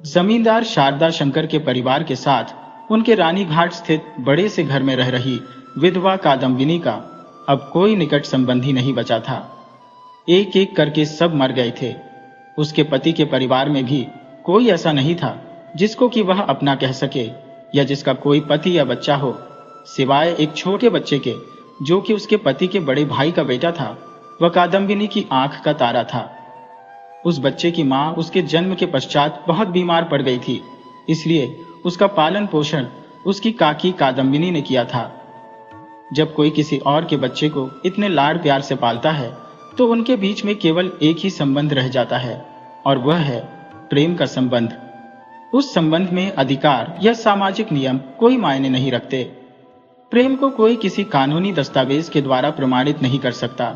जमींदार शारदा शंकर के परिवार के साथ उनके रानीघाट स्थित बड़े से घर में रह रही विधवा कादम्बिनी का अब कोई निकट संबंधी नहीं बचा था। एक एक करके सब मर गए थे। उसके पति के परिवार में भी कोई ऐसा नहीं था जिसको कि वह अपना कह सके या जिसका कोई पति या बच्चा हो, सिवाय एक छोटे बच्चे के जो कि उसके पति के बड़े भाई का बेटा था। वह कादम्बिनी की आंख का तारा था। उस बच्चे की मां उसके जन्म के पश्चात बहुत बीमार पड़ गई थी, इसलिए उसका पालन पोषण उसकी काकी कादम्बिनी ने किया था। जब कोई किसी और के बच्चे को इतने लाड़ प्यार से पालता है तो उनके बीच में केवल एक ही संबंध रह जाता है और वह है प्रेम का संबंध। उस संबंध में अधिकार या सामाजिक नियम कोई मायने नहीं रखते। प्रेम को कोई किसी कानूनी दस्तावेज के द्वारा प्रमाणित नहीं कर सकता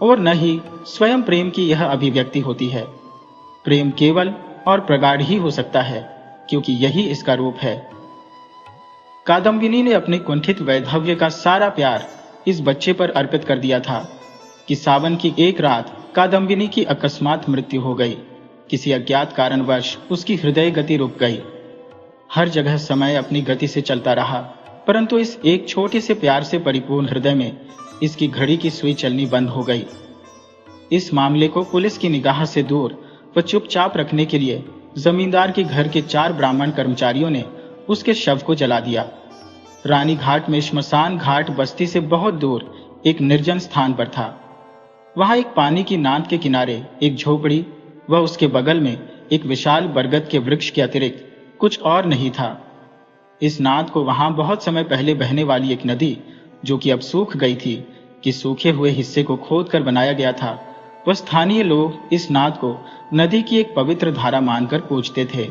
और न ही स्वयं प्रेम की यह अभिव्यक्ति होती है। प्रेम केवल और प्रगाढ़ ही हो सकता है क्योंकि यही इसका रूप है। कादम्बिनी ने अपने कुंठित वैधव्य का सारा प्यार इस बच्चे पर अर्पित कर दिया था कि सावन की एक रात कादम्बिनी की अकस्मात मृत्यु हो गई। किसी अज्ञात कारणवश उसकी हृदय गति रुक गई। हर जगह समय अपनी गति से चलता रहा, परंतु इस एक छोटे से प्यार से परिपूर्ण हृदय में इसकी घड़ी की सुई चलनी बंद हो गई। इस मामले को पुलिस की निगाह से दूर व चुपचाप रखने के लिए जमींदार के घर के 4 ब्राह्मण कर्मचारियों ने उसके शव को जला दिया। रानीघाट में श्मशान घाट बस्ती से बहुत दूर एक निर्जन स्थान पर था। वहां एक पानी की नाद के किनारे एक झोपड़ी व उसके बगल में एक विशाल बरगद के वृक्ष के अतिरिक्त कुछ और नहीं था। इस नाद को वहां बहुत समय पहले बहने वाली एक नदी, जो कि अब सूख गई थी, कि सूखे हुए हिस्से को खोदकर बनाया गया था। वह स्थानीय लोग इस नाद को नदी की एक पवित्र धारा मानकर पूजते थे।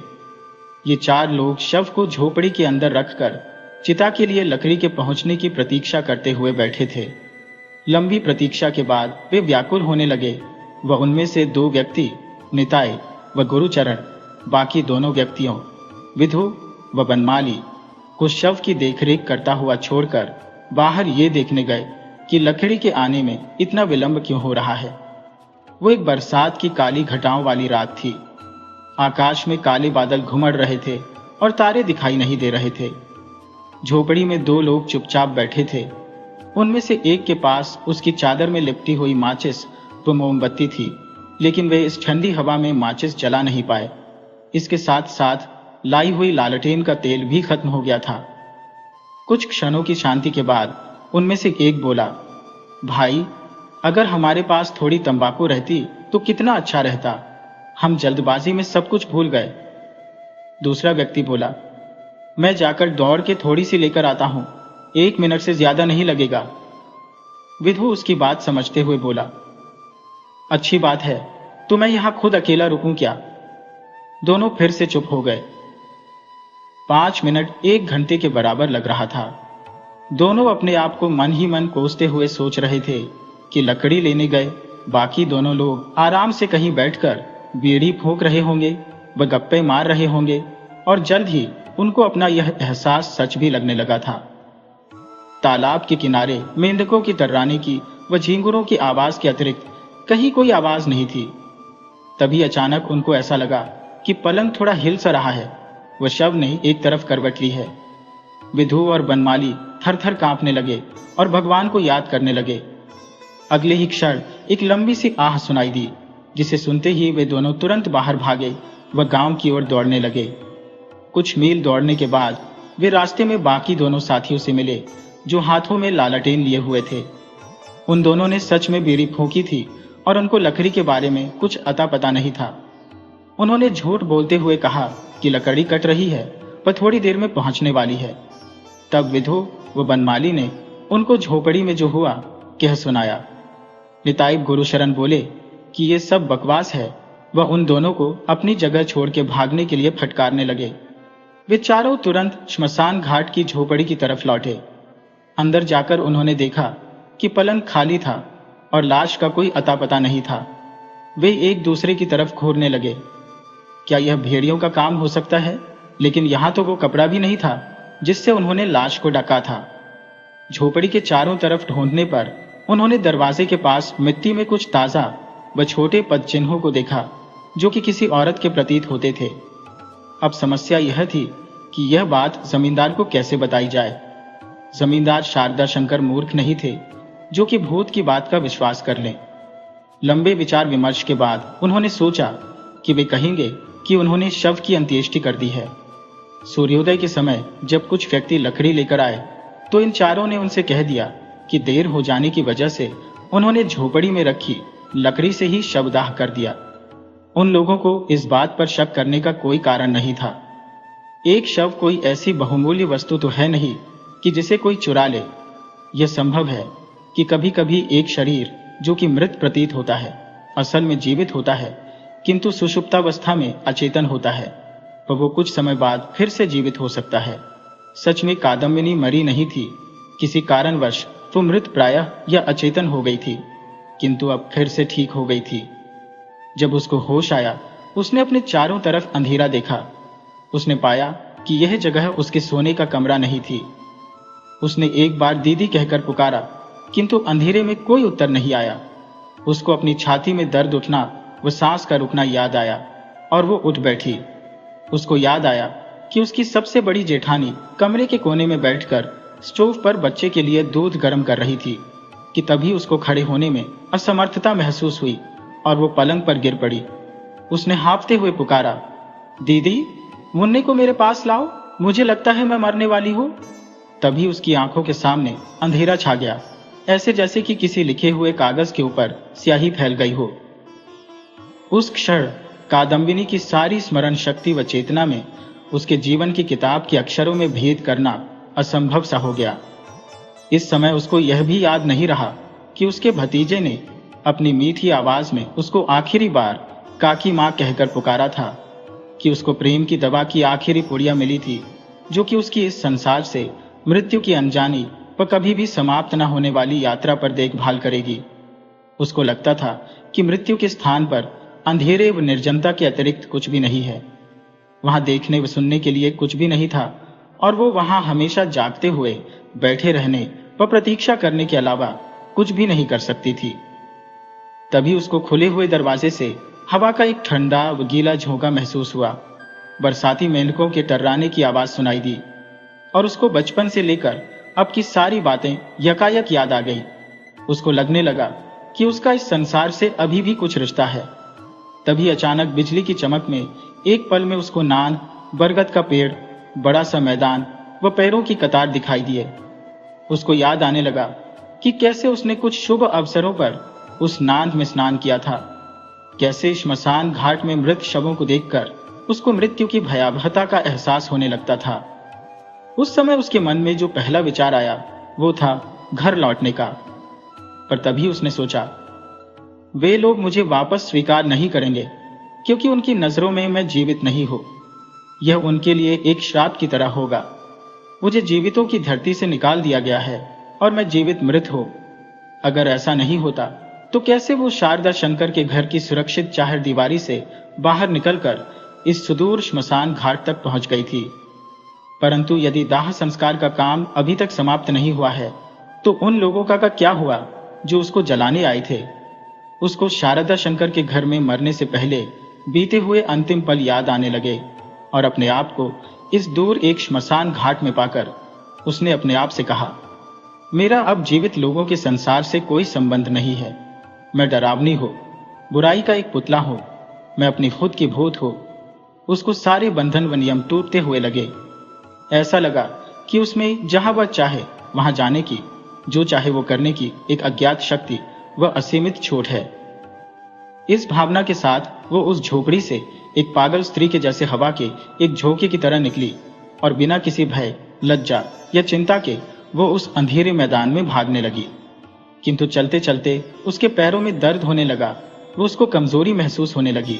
ये 4 लोग शव को झोपड़ी के अंदर रखकर चिता के लिए लकड़ी के पहुंचने की प्रतीक्षा करते हुए बैठे थे। लंबी प्रतीक्षा के बाद वे व्याकुल होने लगे व उनमें से 2 व्यक्ति, निताई व गुरुचरण, बाकी दोनों व्यक्तियों, विधु व बनमाली, को शव की देखरेख करता हुआ छोड़कर बाहर ये देखने गए कि लकड़ी के आने में इतना विलंब क्यों हो रहा है। वो एक बरसात की काली घटाओं वाली रात थी। आकाश में काले बादल घुमड़ रहे थे और तारे दिखाई नहीं दे रहे थे। झोपड़ी में 2 लोग चुपचाप बैठे थे। उनमें से एक के पास उसकी चादर में लिपटी हुई माचिस व मोमबत्ती थी, लेकिन वे इस ठंडी हवा में माचिस जला नहीं पाए। इसके साथ साथ लाई हुई लालटेन का तेल भी खत्म हो गया था। कुछ क्षणों की शांति के बाद उनमें से एक बोला, भाई, अगर हमारे पास थोड़ी तंबाकू रहती तो कितना अच्छा रहता। हम जल्दबाजी में सब कुछ भूल गए। दूसरा व्यक्ति बोला, मैं जाकर दौड़ के थोड़ी सी लेकर आता हूं, 1 मिनट से ज्यादा नहीं लगेगा। विधु उसकी बात समझते हुए बोला, अच्छी बात है, तो मैं यहां खुद अकेला रुकूं क्या? दोनों फिर से चुप हो गए। 5 मिनट 1 घंटे के बराबर लग रहा था। दोनों अपने आप को मन ही मन कोसते हुए सोच रहे थे कि लकड़ी लेने गए बाकी दोनों लोग आराम से कहीं बैठकर बीड़ी फूंक रहे होंगे व गप्पे मार रहे होंगे, और जल्द ही उनको अपना यह एहसास सच भी लगने लगा था। तालाब के किनारे मेंढकों की तर्राने की व झींगुरों की आवाज के अतिरिक्त कहीं कोई आवाज नहीं थी। तभी अचानक उनको ऐसा लगा कि पलंग थोड़ा हिल सा रहा है। वह शव ने एक तरफ करवट ली है। विधु और बनमाली थर-थर कांपने लगे और भगवान को याद करने लगे। अगले ही क्षण एक लंबी सी आह सुनाई दी, जिसे सुनते ही वे दोनों तुरंत बाहर भागे व गांव की ओर दौड़ने लगे। कुछ मील दौड़ने के बाद वे रास्ते में बाकी दोनों साथियों से मिले जो हाथों में लालटेन लिए हुए थे। उन दोनों ने सच में बीड़ी फूंकी थी और उनको लकड़ी के बारे में कुछ अता पता नहीं था। उन्होंने झूठ बोलते हुए कहा कि लकड़ी कट रही है, वह थोड़ी देर में पहुंचने वाली है। तब विधु व बनमाली ने उनको झोपड़ी में जो हुआ कह सुनाया। निताई गुरुशरण बोले कि ये सब बकवास है। वह उन दोनों को अपनी जगह छोड़ के भागने के लिए फटकारने लगे। वे चारों तुरंत श्मशान घाट की झोपड़ी की तरफ लौटे। अंदर जाकर उन्होंने देखा कि पलंग खाली था और लाश का कोई अता पता नहीं था। वे एक दूसरे की तरफ घूरने लगे। क्या यह भेड़ियों का काम हो सकता है? लेकिन यहां तो वो कपड़ा भी नहीं था जिससे उन्होंने लाश को ढका था। झोपड़ी के चारों तरफ ढूंढने पर उन्होंने दरवाजे के पास मिट्टी में कुछ ताजा व छोटे पद चिन्हों को देखा, जो कि किसी औरत के प्रतीत होते थे। अब समस्या यह थी कि यह बात जमींदार को कैसे बताई जाए। जमींदार शारदा शंकर मूर्ख नहीं थे जो कि भूत की बात का विश्वास कर लें। लंबे विचार विमर्श के बाद उन्होंने सोचा कि वे कहेंगे कि उन्होंने शव की अंत्येष्टि कर दी है। सूर्योदय के समय जब कुछ व्यक्ति लकड़ी लेकर आए तो इन चारों ने उनसे कह दिया कि देर हो जाने की वजह से उन्होंने झोपड़ी में रखी लकड़ी से ही शवदाह कर दिया। उन लोगों को इस बात पर शक करने का कोई कारण नहीं था। एक शव कोई ऐसी बहुमूल्य वस्तु तो है नहीं कि जिसे कोई चुरा ले। यह संभव है कि कभी कभी एक शरीर जो कि मृत प्रतीत होता है असल में जीवित होता है, किंतु सुषुप्तावस्था में अचेतन होता है, पर वो कुछ समय बाद फिर से जीवित हो सकता है। सच में कादम्बिनी मरी नहीं थी, किसी कारणवश वो मृत प्रायः या अचेतन हो गई थी, किंतु अब फिर से ठीक हो गई थी। जब उसको होश आया उसने अपने चारों तरफ अंधेरा देखा। उसने पाया कि यह जगह उसके सोने का कमरा नहीं थी। उसने एक बार दीदी कहकर पुकारा, किंतु अंधेरे में कोई उत्तर नहीं आया। उसको अपनी छाती में दर्द उठना व सांस का रुकना याद आया और वो उठ बैठी। उसको याद आया कि उसकी सबसे बड़ी जेठानी कमरे के कोने में बैठकर स्टोव पर बच्चे के लिए दूध गर्म कर रही थी कि तभी उसको खड़े होने में असमर्थता महसूस हुई और वो पलंग पर गिर पड़ी। उसने हांफते हुए पुकारा, दीदी, मुन्ने को मेरे पास लाओ, मुझे लगता है मैं मरने वाली हूं। तभी उसकी आंखों के सामने अंधेरा छा गया, ऐसे जैसे कि किसी लिखे हुए कागज के ऊपर स्याही फैल गई हो। उस क्षण कादम्बिनी की सारी स्मरण शक्ति व चेतना में उसके जीवन की किताब के अक्षरों में भेद करना असंभव सा हो गया। इस समय उसको यह भी याद नहीं रहा कि उसके भतीजे ने अपनी मीठी आवाज में उसको आखिरी बार काकी माँ कहकर पुकारा था, कि उसको प्रेम की दवा की आखिरी पुड़िया मिली थी जो कि उसकी इस संसार से मृत्यु की अनजानी व कभी भी समाप्त न होने वाली यात्रा पर देखभाल करेगी। उसको लगता था कि मृत्यु के स्थान पर अंधेरे व निर्जनता के अतिरिक्त कुछ भी नहीं है। वहां देखने व सुनने के लिए कुछ भी नहीं था और वो वहां हमेशा जागते हुए बैठे रहने व प्रतीक्षा करने के अलावा कुछ भी नहीं कर सकती थी। तभी उसको खुले हुए दरवाजे से हवा का एक ठंडा व गीला झोंका महसूस हुआ। बरसाती मेंढकों के टर्राने की आवाज सुनाई दी और उसको बचपन से लेकर अब की सारी बातें यकायक याद आ गई। उसको लगने लगा कि उसका इस संसार से अभी भी कुछ रिश्ता है। तभी अचानक बिजली की चमक में एक पल में उसको नान, बरगद का पेड़, बड़ा सा मैदान व पैरों की कतार दिखाई दिए। उसको याद आने लगा कि कैसे उसने कुछ शुभ अवसरों पर उस नांद में स्नान किया था, कैसे श्मशान घाट में मृत शवों को देखकर उसको मृत्यु की भयावहता का एहसास होने लगता था। उस समय उसके मन में जो पहला विचार आया वो था घर लौटने का। पर तभी उसने सोचा, वे लोग मुझे वापस स्वीकार नहीं करेंगे क्योंकि उनकी नजरों में मैं जीवित नहीं हूं। यह उनके लिए एक श्राप की तरह होगा। मुझे जीवितों की धरती से निकाल दिया गया है और मैं जीवित मृत हूं। अगर ऐसा नहीं होता तो कैसे वो शारदा शंकर के घर की सुरक्षित चाहर दीवारी से बाहर निकलकर इस सुदूर श्मशान घाट तक पहुंच गई थी। परंतु यदि दाह संस्कार का काम अभी तक समाप्त नहीं हुआ है तो उन लोगों का क्या हुआ जो उसको जलाने आए थे। उसको शारदा शंकर के घर में मरने से पहले बीते हुए अंतिम पल याद आने लगे और अपने आप को इस दूर एक श्मशान घाट में पाकर उसने अपने आप से कहा, मेरा अब जीवित लोगों के संसार से कोई संबंध नहीं है। मैं डरावनी हूं, बुराई का एक पुतला हूं, मैं अपनी खुद की भूत हूं। उसको सारे बंधन व नियम टूटते हुए लगे। ऐसा लगा कि उसमें जहां वह चाहे वहां जाने की, जो चाहे वो करने की एक अज्ञात शक्ति व असीमित छूट है। इस भावना के साथ वो उस झोपड़ी से एक पागल स्त्री के जैसे हवा के एक झोंके की तरह निकली और बिना किसी भय, लज्जा या चिंता के वो उस अंधेरे मैदान में भागने लगी। किंतु चलते चलते उसके पैरों में दर्द होने लगा, वो उसको कमजोरी महसूस होने लगी।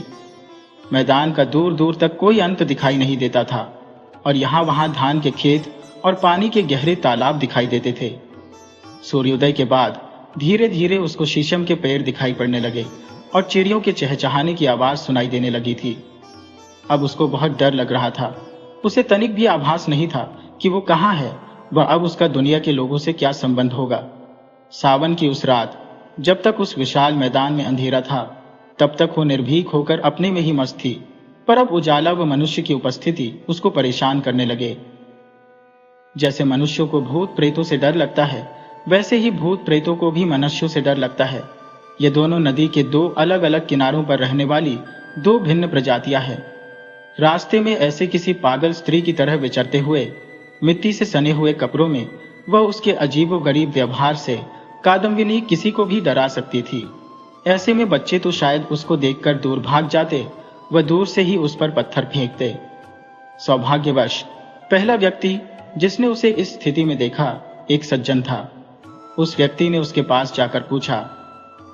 मैदान का दूर दूर तक कोई अंत दिखाई नहीं देता था और यहाँ वहां धान के खेत और पानी के गहरे तालाब दिखाई देते थे। सूर्योदय के बाद धीरे धीरे उसको शीशम के पेड़ दिखाई पड़ने लगे और चिड़ियों के चहचहाने की आवाज सुनाई देने लगी थी। अब उसको बहुत डर लग रहा था। उसे तनिक भी आभास नहीं था कि वो कहाँ है व अब उसका दुनिया के लोगों से क्या संबंध होगा। सावन की उस रात जब तक उस विशाल मैदान में अंधेरा था तब तक वो निर्भीक होकर अपने में ही मस्त थी। पर अब उजाला व मनुष्य की उपस्थिति उसको परेशान करने लगे। जैसे मनुष्यों को भूत प्रेतों से डर लगता है, वैसे ही भूत प्रेतों को भी मनुष्यों से डर लगता है। ये दोनों नदी के दो अलग अलग किनारों पर रहने वाली दो भिन्न प्रजातियां हैं। रास्ते में ऐसे किसी पागल स्त्री की तरह विचरते हुए, मिट्टी से सने हुए कपड़ों में वह उसके अजीबोगरीब व्यवहार से कादम्बिनी किसी को भी डरा सकती थी। ऐसे में बच्चे तो शायद उसको देखकर दूर भाग जाते व दूर से ही उस पर पत्थर फेंकते। सौभाग्यवश पहला व्यक्ति जिसने उसे इस स्थिति में देखा एक सज्जन था। उस व्यक्ति ने उसके पास जाकर पूछा,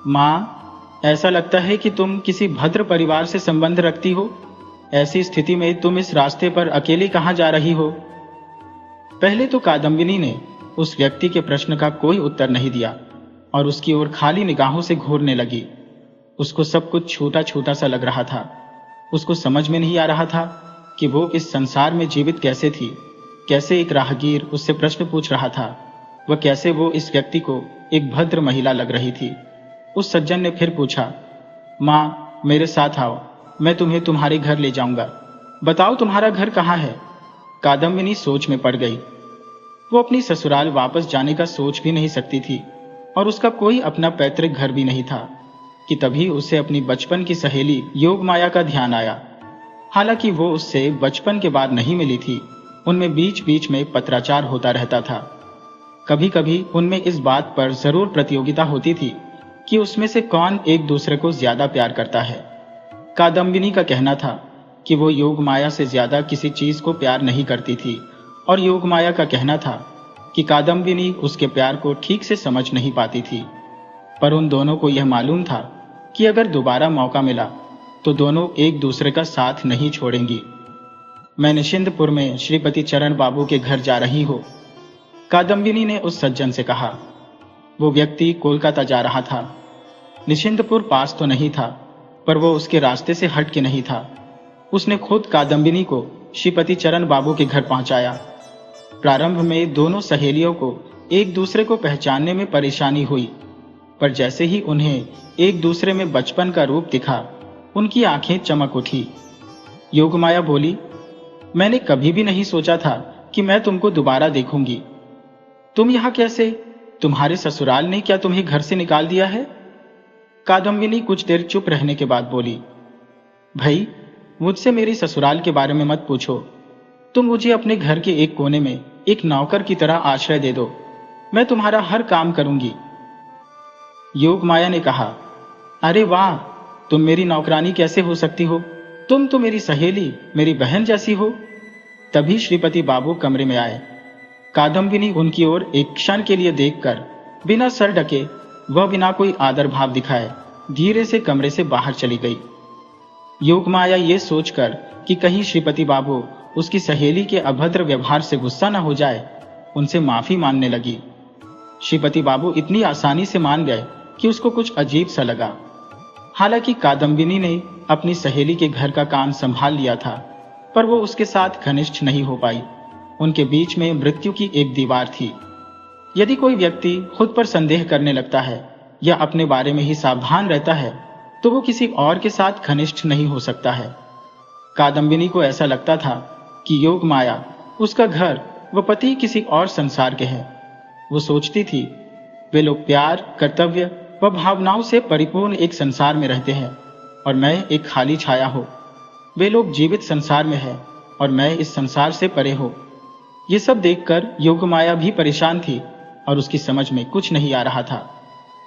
माँ, ऐसा लगता है कि तुम किसी भद्र परिवार से संबंध रखती हो। ऐसी स्थिति में तुम इस रास्ते पर अकेली कहाँ जा रही हो? पहले तो कादम्बिनी ने उस व्यक्ति के प्रश्न का कोई उत्तर नहीं दिया और उसकी ओर खाली निगाहों से घूरने लगी। उसको सब कुछ छोटा छोटा सा लग रहा था। उसको समझ में नहीं आ रहा था कि वो इस संसार में जीवित कैसे थी, कैसे एक राहगीर उससे प्रश्न पूछ रहा था, वह कैसे वो इस व्यक्ति को एक भद्र महिला लग रही थी। उस सज्जन ने फिर पूछा, माँ, मेरे साथ आओ, मैं तुम्हें तुम्हारे घर ले जाऊंगा। बताओ तुम्हारा घर कहाँ है? कादम्बिनी सोच में पड़ गई। वो अपनी ससुराल वापस जाने का सोच भी नहीं सकती थी और उसका कोई अपना पैतृक घर भी नहीं था कि तभी उसे अपनी बचपन की सहेली योगमाया का ध्यान आया। हालांकि वो उससे बचपन के बाद नहीं मिली थी, उनमें बीच बीच में पत्राचार होता रहता था। कभी कभी उनमें इस बात पर जरूर प्रतियोगिता होती थी कि उसमें से कौन एक दूसरे को ज्यादा प्यार करता है। कादम्बिनी का कहना था कि वो योगमाया से ज्यादा किसी चीज को प्यार नहीं करती थी और योगमाया का कहना था कि कादम्बिनी उसके प्यार को ठीक से समझ नहीं पाती थी। पर उन दोनों को यह मालूम था कि अगर दोबारा मौका मिला तो दोनों एक दूसरे का साथ नहीं छोड़ेंगी। मैं निशिंदपुर में श्रीपति चरण बाबू के घर जा रही हूँ, कादम्बिनी ने उस सज्जन से कहा। वो व्यक्ति कोलकाता जा रहा था। निशिंदपुर पास तो नहीं था, पर वो उसके रास्ते से हट के नहीं था। उसने खुद कादम्बिनी को श्रीपति चरण बाबू के घर पहुंचाया। प्रारंभ में दोनों सहेलियों को एक दूसरे को पहचानने में परेशानी हुई, पर जैसे ही उन्हें एक दूसरे में बचपन का रूप दिखा, उनकी आंखें चमक उठी। योगमाया बोली, मैंने कभी भी नहीं सोचा था कि मैं तुमको दोबारा देखूंगी। तुम यहां कैसे? तुम्हारे ससुराल ने क्या तुम्हें घर से निकाल दिया है? कादम्बिनी कुछ देर चुप रहने के बाद बोली, भाई, मुझसे मेरी ससुराल के बारे में मत पूछो। तुम मुझे अपने घर के एक कोने में एक नौकर की तरह आश्रय दे दो, मैं तुम्हारा हर काम करूंगी। योगमाया ने कहा, अरे वाह, तुम मेरी नौकरानी कैसे हो सकती हो? तुम तो मेरी सहेली, मेरी बहन जैसी हो। तभी श्रीपति बाबू कमरे में आए। कादम्बिनी उनकी ओर एक क्षण के लिए देखकर बिना सर ढके वह बिना कोई आदर भाव दिखाए धीरे से कमरे से बाहर चली गई। योगमाया ये सोचकर कि कहीं श्रीपति बाबू उसकी सहेली के अभद्र व्यवहार से गुस्सा न हो जाए, उनसे माफी मांगने लगी। श्रीपति बाबू इतनी आसानी से मान गए कि उसको कुछ अजीब सा लगा। हालांकि कादम्बिनी ने अपनी सहेली के घर का काम संभाल लिया था, पर वो उसके साथ घनिष्ठ नहीं हो पाई। उनके बीच में मृत्यु की एक दीवार थी। यदि कोई व्यक्ति खुद पर संदेह करने लगता है या अपने बारे में ही सावधान रहता है, तो वो किसी और के साथ घनिष्ठ नहीं हो सकता है। कादम्बिनी को ऐसा लगता था कि योगमाया, उसका घर व पति किसी और संसार के हैं। वो सोचती थी, वे लोग प्यार, कर्तव्य व भावनाओं से परिपूर्ण एक संसार में रहते हैं और मैं एक खाली छाया हूँ। वे लोग जीवित संसार में हैं और मैं इस संसार से परे हूँ। ये सब देखकर योगमाया भी परेशान थी और उसकी समझ में कुछ नहीं आ रहा था।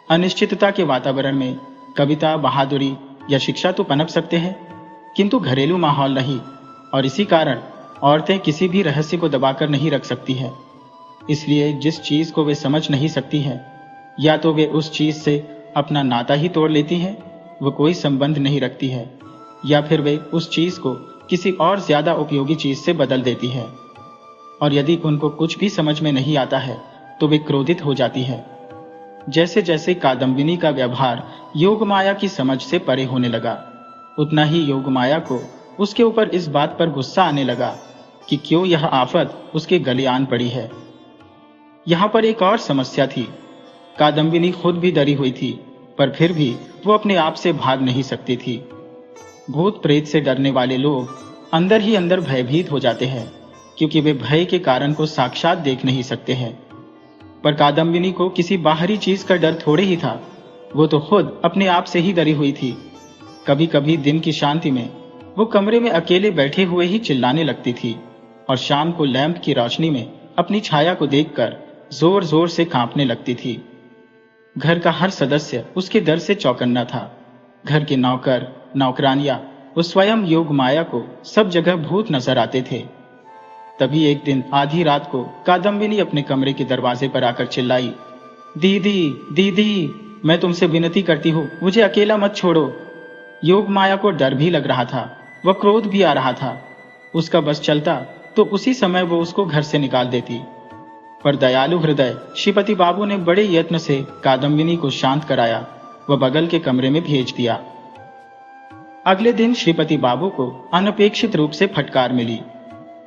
अनिश्चितता के वातावरण में कविता, बहादुरी या शिक्षा तो पनप सकते हैं, किंतु घरेलू माहौल नहीं, और इसी कारण औरतें किसी भी रहस्य को दबाकर नहीं रख सकती हैं। इसलिए जिस चीज को वे समझ नहीं सकती हैं, या तो वे उस चीज से अपना नाता ही तोड़ लेती हैं, वो कोई संबंध नहीं रखती है, या फिर वे उस चीज को किसी और ज्यादा उपयोगी चीज से बदल देती है। और यदि उनको कुछ भी समझ में नहीं आता है तो वे क्रोधित हो जाती है। जैसे जैसे कादम्बिनी का व्यवहार योगमाया की समझ से परे होने लगा, उतना ही योगमाया को उसके ऊपर इस बात पर गुस्सा आने लगा कि क्यों यह आफत उसके गले आन पड़ी है। यहाँ पर एक और समस्या थी। कादम्बिनी खुद भी डरी हुई थी, पर फिर भी वो अपने आप से भाग नहीं सकती थी। भूत प्रेत से डरने वाले लोग अंदर ही अंदर भयभीत हो जाते हैं, क्योंकि वे भय के कारण को साक्षात देख नहीं सकते हैं। पर कादम्बिनी को किसी बाहरी चीज का डर थोड़े ही था, वो तो खुद अपने आप से ही डरी हुई थी। कभी कभी दिन की शांति में वो कमरे में अकेले बैठे हुए ही चिल्लाने लगती थी, और शाम को लैंप की रोशनी में अपनी छाया को देखकर जोर जोर से कांपने लगती थी। घर का हर सदस्य उसके डर से चौकन्ना था। घर के नौकर, नौकरानियां, वो स्वयं योग माया को सब जगह भूत नजर आते थे। तभी एक दिन आधी रात को कादम्बिनी अपने कमरे के दरवाजे पर आकर चिल्लाई, दीदी दीदी, मैं तुमसे विनती करती हूँ, मुझे अकेला मत छोड़ो। योग माया को डर भी लग रहा था, वह क्रोध भी आ रहा था। उसका बस चलता तो उसी समय वो उसको घर से निकाल देती। पर दयालु हृदय श्रीपति बाबू ने बड़े यत्न से कादम्बिनी को शांत कराया, वह बगल के कमरे में भेज दिया। अगले दिन श्रीपति बाबू को अनपेक्षित रूप से फटकार मिली।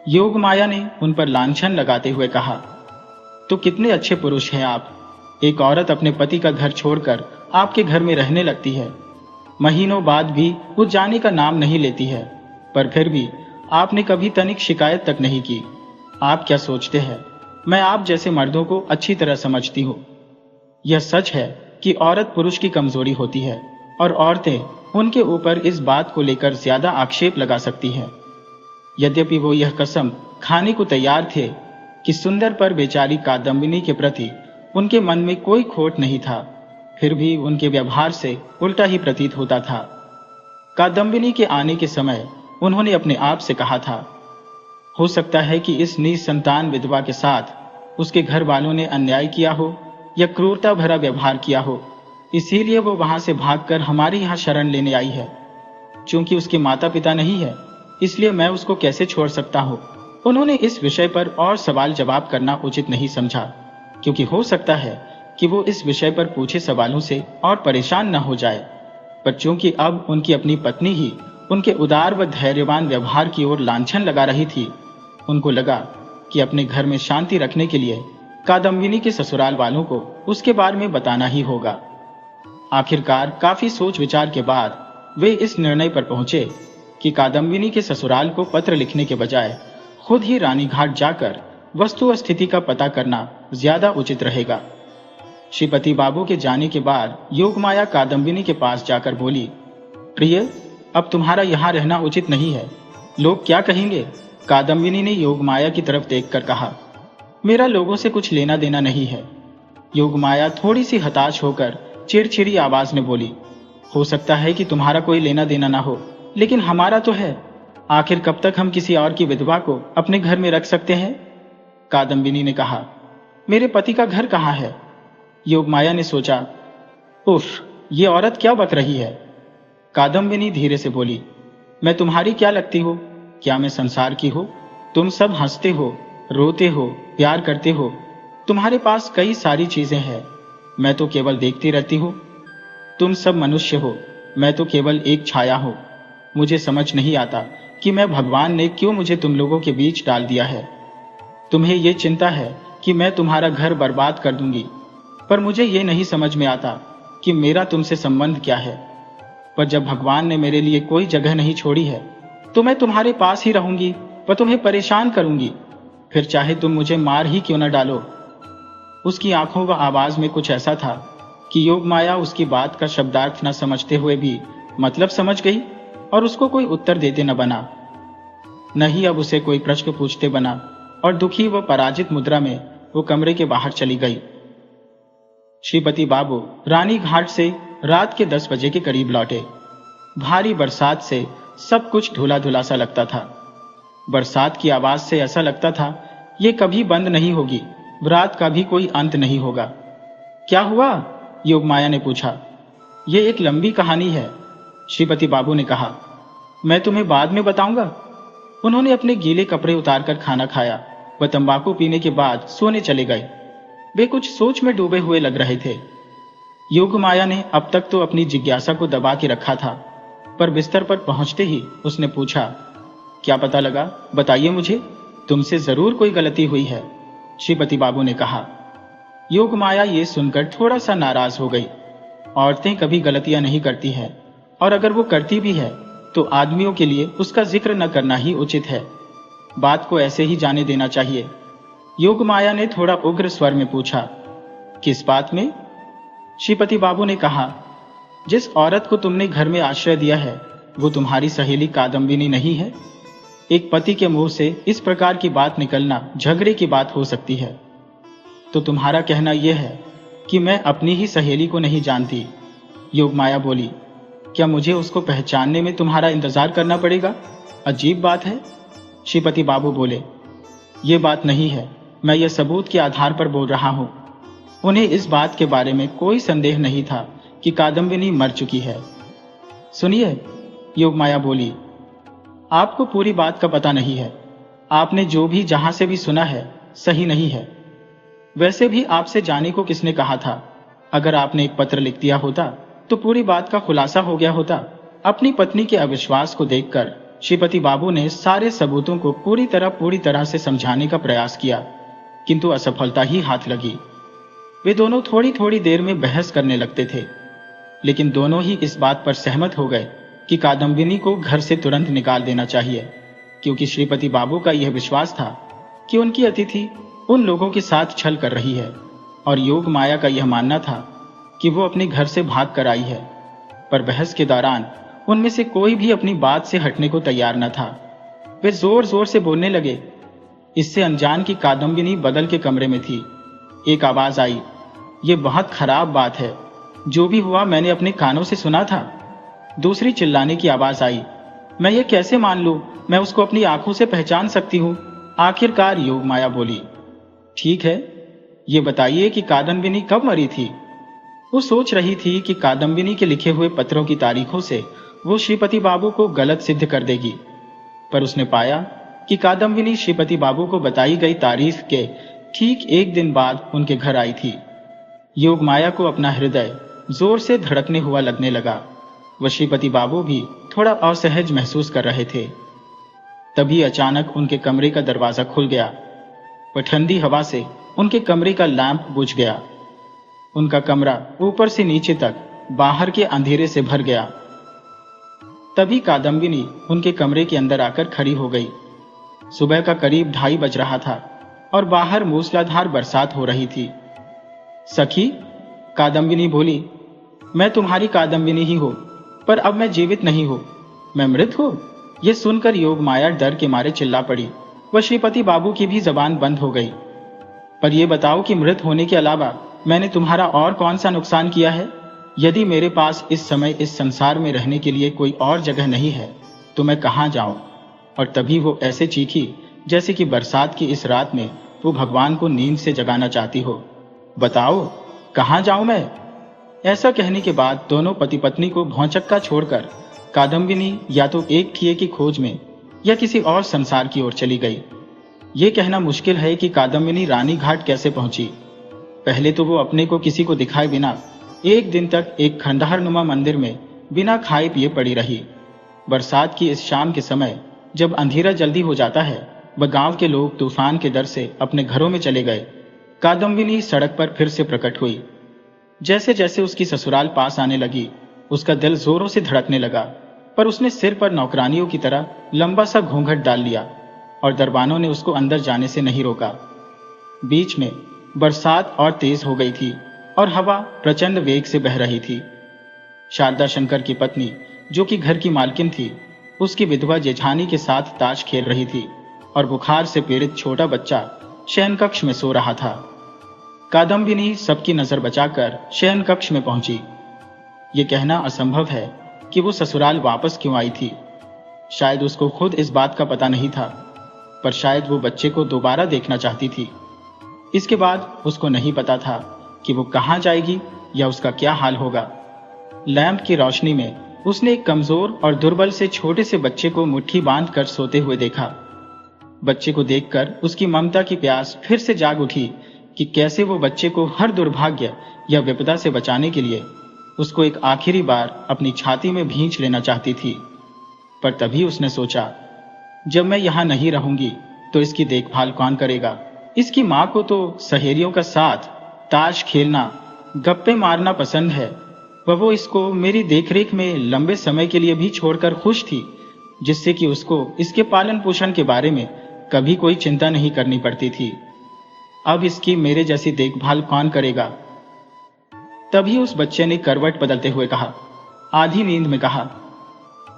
योग माया ने उन पर लांछन लगाते हुए कहा, तो कितने अच्छे पुरुष हैं आप। एक औरत अपने पति का घर छोड़कर आपके घर में रहने लगती है, महीनों बाद भी वो जाने का नाम नहीं लेती है, पर फिर भी आपने कभी तनिक शिकायत तक नहीं की। आप क्या सोचते हैं मैं आप जैसे मर्दों को अच्छी तरह समझती हूँ। यह सच है कि औरत पुरुष की कमजोरी होती है, और औरतें उनके ऊपर इस बात को लेकर ज्यादा आक्षेप लगा सकती है। यद्यपि वो यह कसम खाने को तैयार थे कि सुंदर पर बेचारी कादम्बिनी के प्रति उनके मन में कोई खोट नहीं था, फिर भी उनके व्यवहार से उल्टा ही प्रतीत होता था। कादम्बिनी के आने के समय उन्होंने अपने आप से कहा था, हो सकता है कि इस निसंतान विधवा के साथ उसके घर वालों ने अन्याय किया हो या क्रूरता भरा व्यवहार किया हो, इसीलिए वो वहां से भागकर हमारे यहाँ शरण लेने आई है। क्योंकि उसके माता पिता नहीं है, इसलिए मैं उसको कैसे छोड़ सकता हूँ। उन्होंने इस विषय पर और सवाल जवाब करना उचित नहीं समझा, क्योंकि हो सकता है कि वो इस विषय पर पूछे सवालों से और परेशान न हो जाए। पर चूंकि अब उनकी अपनी पत्नी ही उनके उदार व धैर्यवान व्यवहार की ओर लांछन लगा रही थी, उनको लगा कि अपने घर में शांति रखने के लिए कादम्बिनी के ससुराल वालों को उसके बारे में बताना ही होगा। आखिरकार काफी सोच विचार के बाद वे इस निर्णय पर पहुंचे कि कादम्बिनी के ससुराल को पत्र लिखने के बजाय खुद ही रानीघाट जाकर वस्तु स्थिति का पता करना ज्यादा उचित रहेगा। श्रीपति बाबू के जाने के बाद योगमाया कादम्बिनी के पास जाकर बोली, प्रिय, अब तुम्हारा यहाँ रहना उचित नहीं है, लोग क्या कहेंगे। कादम्बिनी ने योगमाया की तरफ देखकर कहा, मेरा लोगों से कुछ लेना देना नहीं है। योगमाया थोड़ी सी हताश होकर चिड़चिड़ी आवाज में बोली, हो सकता है कि तुम्हारा कोई लेना देना ना हो, लेकिन हमारा तो है। आखिर कब तक हम किसी और की विधवा को अपने घर में रख सकते हैं। कादम्बिनी ने कहा, मेरे पति का घर कहाँ है। योगमाया ने सोचा, उफ, ये औरत क्या बक रही है। कादम्बिनी धीरे से बोली, मैं तुम्हारी क्या लगती हो, क्या मैं संसार की हो। तुम सब हंसते हो, रोते हो, प्यार करते हो, तुम्हारे पास कई सारी चीजें हैं, मैं तो केवल देखती रहती हूँ। तुम सब मनुष्य हो, मैं तो केवल एक छाया हूँ। मुझे समझ नहीं आता कि मैं भगवान ने क्यों मुझे तुम लोगों के बीच डाल दिया है। तुम्हें ये चिंता है कि मैं तुम्हारा घर बर्बाद कर दूंगी, पर मुझे ये नहीं समझ में आता कि मेरा तुमसे संबंध क्या है। पर जब भगवान ने मेरे लिए कोई जगह नहीं छोड़ी है, तो मैं तुम्हारे पास ही रहूंगी व तुम्हें परेशान करूंगी, फिर चाहे तुम मुझे मार ही क्यों न डालो। उसकी आंखों व आवाज में कुछ ऐसा था कि योगमाया उसकी बात का शब्दार्थ न समझते हुए भी मतलब समझ गई और उसको कोई उत्तर देते न बना, न ही अब उसे कोई प्रश्न पूछते बना, और दुखी व पराजित मुद्रा में वो कमरे के बाहर चली गई। श्रीपति बाबू रानीघाट से रात के 10 बजे के करीब लौटे। भारी बरसात से सब कुछ धुला धुला सा लगता था। बरसात की आवाज से ऐसा लगता था ये कभी बंद नहीं होगी, रात का भी कोई अंत नहीं होगा। क्या हुआ, योगमाया ने पूछा। ये एक लंबी कहानी है, श्रीपति बाबू ने कहा, मैं तुम्हें बाद में बताऊंगा। उन्होंने अपने गीले कपड़े उतारकर खाना खाया व तंबाकू पीने के बाद सोने चले गए। वे कुछ सोच में डूबे हुए लग रहे थे। योगमाया ने अब तक तो अपनी जिज्ञासा को दबा के रखा था, पर बिस्तर पर पहुंचते ही उसने पूछा, क्या पता लगा, बताइए मुझे, तुमसे जरूर कोई गलती हुई है। श्रीपति बाबू ने कहा। योगमाया ये सुनकर थोड़ा सा नाराज हो गई। औरतें कभी गलतियां नहीं करती हैं, और अगर वो करती भी है तो आदमियों के लिए उसका जिक्र न करना ही उचित है। बात को ऐसे ही जाने देना चाहिए। योगमाया ने थोड़ा उग्र स्वर में पूछा। किस बात में? श्रीपति बाबू ने कहा, जिस औरत को तुमने घर में आश्रय दिया है वो तुम्हारी सहेली कादम्बिनी नहीं है? एक पति के मुंह से इस प्रकार की बात निकलना झगड़े की बात हो सकती है। तो तुम्हारा कहना यह है कि मैं अपनी ही सहेली को नहीं जानती? योगमाया बोली। क्या मुझे उसको पहचानने में तुम्हारा इंतजार करना पड़ेगा? अजीब बात है। श्रीपति बाबू बोले, ये बात नहीं है, मैं ये सबूत के आधार पर बोल रहा हूं। उन्हें इस बात के बारे में कोई संदेह नहीं था कि कादम्बिनी मर चुकी है। सुनिए, योगमाया बोली, आपको पूरी बात का पता नहीं है। आपने जो भी जहां से भी सुना है सही नहीं है। वैसे भी आपसे जाने को किसने कहा था? अगर आपने एक पत्र लिख दिया होता तो पूरी बात का खुलासा हो गया होता। अपनी पत्नी के अविश्वास को देखकर श्रीपति बाबू ने सारे सबूतों को पूरी तरह से समझाने का प्रयास किया, किंतु असफलता ही हाथ लगी। वे दोनों थोड़ी थोड़ी देर में बहस करने लगते थे, लेकिन दोनों ही इस बात पर सहमत हो गए कि कादम्बिनी को घर से तुरंत निकाल देना चाहिए, क्योंकि श्रीपति बाबू का यह विश्वास था कि उनकी अतिथि उन लोगों के साथ छल कर रही है, और योगमाया का यह मानना था कि वो अपने घर से भाग कर आई है। पर बहस के दौरान उनमें से कोई भी अपनी बात से हटने को तैयार न था। वे जोर जोर से बोलने लगे। इससे अनजान की कादम्बिनी बगल के कमरे में थी। एक आवाज आई, ये बहुत खराब बात है, जो भी हुआ मैंने अपने कानों से सुना था। दूसरी चिल्लाने की आवाज आई, मैं ये कैसे मान लूं, मैं उसको अपनी आंखों से पहचान सकती हूं। आखिरकार योगमाया बोली, ठीक है, ये बताइए कि कादम्बिनी कब मरी थी? वो सोच रही थी कि कादम्बिनी के लिखे हुए पत्रों की तारीखों से वो श्रीपति बाबू को गलत सिद्ध कर देगी, पर उसने पाया कि कादम्बिनी श्रीपति बाबू को बताई गई तारीख के ठीक एक दिन बाद उनके घर आई थी। योगमाया को अपना हृदय जोर से धड़कने हुआ लगने लगा। वह श्रीपति बाबू भी थोड़ा असहज महसूस कर रहे थे। तभी अचानक उनके कमरे का दरवाजा खुल गया। वह ठंडी हवा से उनके कमरे का लैंप बुझ गया। उनका कमरा ऊपर से नीचे तक बाहर के अंधेरे से भर गया। तभी कादम्बिनी उनके कमरे के अंदर आकर खड़ी हो गई। सुबह का करीब 2:30 बज रहा था और बाहर मूसलाधार बरसात हो रही थी। सखी, कादम्बिनी बोली, मैं तुम्हारी कादम्बिनी ही हूं, पर अब मैं जीवित नहीं हूं, मैं मृत हूं। यह सुनकर योगमाया डर के मारे चिल्ला पड़ी। वह श्रीपति बाबू की भी जबान बंद हो गई। पर यह बताओ कि मृत होने के अलावा मैंने तुम्हारा और कौन सा नुकसान किया है? यदि मेरे पास इस समय इस संसार में रहने के लिए कोई और जगह नहीं है तो मैं कहां जाऊं? और तभी वो ऐसे चीखी जैसे कि बरसात की इस रात में वो भगवान को नींद से जगाना चाहती हो। बताओ, कहां जाऊं मैं? ऐसा कहने के बाद दोनों पति पत्नी को भौचक्का छोड़कर कादम्बिनी या तो एक किए की खोज में या किसी और संसार की ओर चली गई। ये कहना मुश्किल है कि कादम्बिनी रानी घाट कैसे पहुंची। पहले तो वो अपने को किसी को दिखाए बिना एक दिन तक एक खंडहरनुमा मंदिर में बिना खाए पिए पड़ी रही। बरसात की इस शाम के समय जब अंधेरा जल्दी हो जाता है, वह गांव के लोग तूफान के डर से अपने घरों में चले गए। कादम्बिनी सड़क पर फिर से प्रकट हुई। जैसे जैसे उसकी ससुराल पास आने लगी, उसका दिल जोरों से धड़कने लगा, पर उसने सिर पर नौकरानियों की तरह लंबा सा घूंघट डाल लिया और दरबानों ने उसको अंदर जाने से नहीं रोका। बीच में बरसात और तेज हो गई थी और हवा प्रचंड वेग से बह रही थी। शारदा शंकर की पत्नी, जो कि घर की मालकिन थी, उसकी विधवा जेठानी के साथ ताश खेल रही थी और बुखार से पीड़ित छोटा बच्चा शयन कक्ष में सो रहा था। कादम्बिनी सबकी नजर बचाकर शयन कक्ष में पहुंची। ये कहना असंभव है कि वो ससुराल वापस क्यों आई थी। शायद उसको खुद इस बात का पता नहीं था, पर शायद वो बच्चे को दोबारा देखना चाहती थी। इसके बाद उसको नहीं पता था कि वो कहां जाएगी या उसका क्या हाल होगा। लैंप की रोशनी में उसने एक कमजोर और दुर्बल से छोटे से बच्चे को मुट्ठी बांध कर सोते हुए देखा। बच्चे को देखकर उसकी ममता की प्यास फिर से जाग उठी कि कैसे वो बच्चे को हर दुर्भाग्य या विपदा से बचाने के लिए उसको एक आखिरी बार अपनी छाती में भींच लेना चाहती थी। पर तभी उसने सोचा, जब मैं यहां नहीं रहूंगी तो इसकी देखभाल कौन करेगा? इसकी मां को तो सहेलियों का साथ, ताश खेलना, गप्पे मारना पसंद है। वह वो इसको मेरी देखरेख में लंबे समय के लिए भी छोड़कर खुश थी, जिससे कि उसको इसके पालन पोषण के बारे में कभी कोई चिंता नहीं करनी पड़ती थी। अब इसकी मेरे जैसी देखभाल कौन करेगा? तभी उस बच्चे ने करवट बदलते हुए कहा, आधी नींद में कहा,